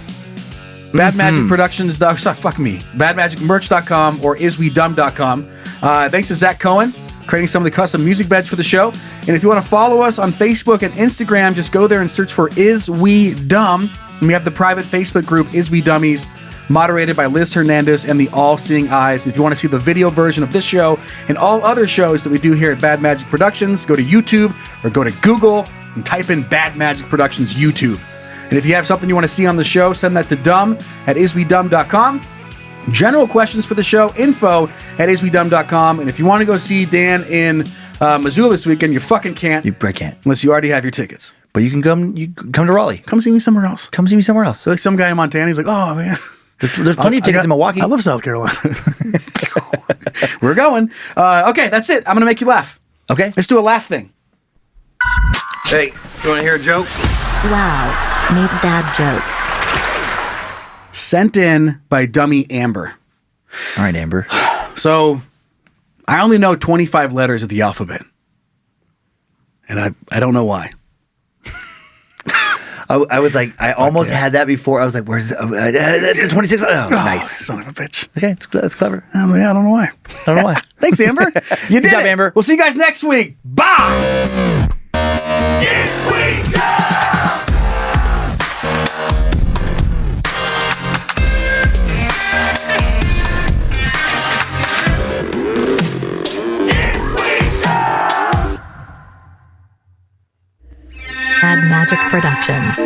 badmagicmerch.com or iswedumb.com. Thanks to Zach Cohen creating some of the custom music beds for the show. And if you want to follow us on Facebook and Instagram, just go there and search for Is We Dumb. And we have the private Facebook group Is We Dummies, moderated by Liz Hernandez and the All Seeing Eyes. And if you want to see the video version of this show and all other shows that we do here at Bad Magic Productions, go to YouTube or go to Google and type in Bad Magic Productions YouTube. And if you have something you want to see on the show, send that to dumb@iswedumb.com. General questions for the show, info@iswedumb.com. And if you want to go see Dan in Missoula this weekend, you fucking can't.
I can't.
Unless you already have your tickets.
But you can come to Raleigh.
Come see me somewhere else.
Come see me somewhere else.
So like some guy in Montana, he's like, oh, man.
There's plenty of tickets in Milwaukee.
I love South Carolina. We're going. Okay, that's it. I'm going to make you laugh.
Okay.
Let's do a laugh thing.
Hey, you want to hear a joke?
Wow. Need that joke.
Sent in by Dummy Amber.
All right, Amber.
So, I only know 25 letters of the alphabet. And I don't know why.
I was like, I almost had that before. I was like, where's 26? Oh, nice.
Son of a bitch.
Okay, that's clever.
Yeah, I don't know why.
I don't know why.
Thanks, Amber. You did
Good job,
it.
Amber.
We'll see you guys next week. Bye.
Bad Magic Productions.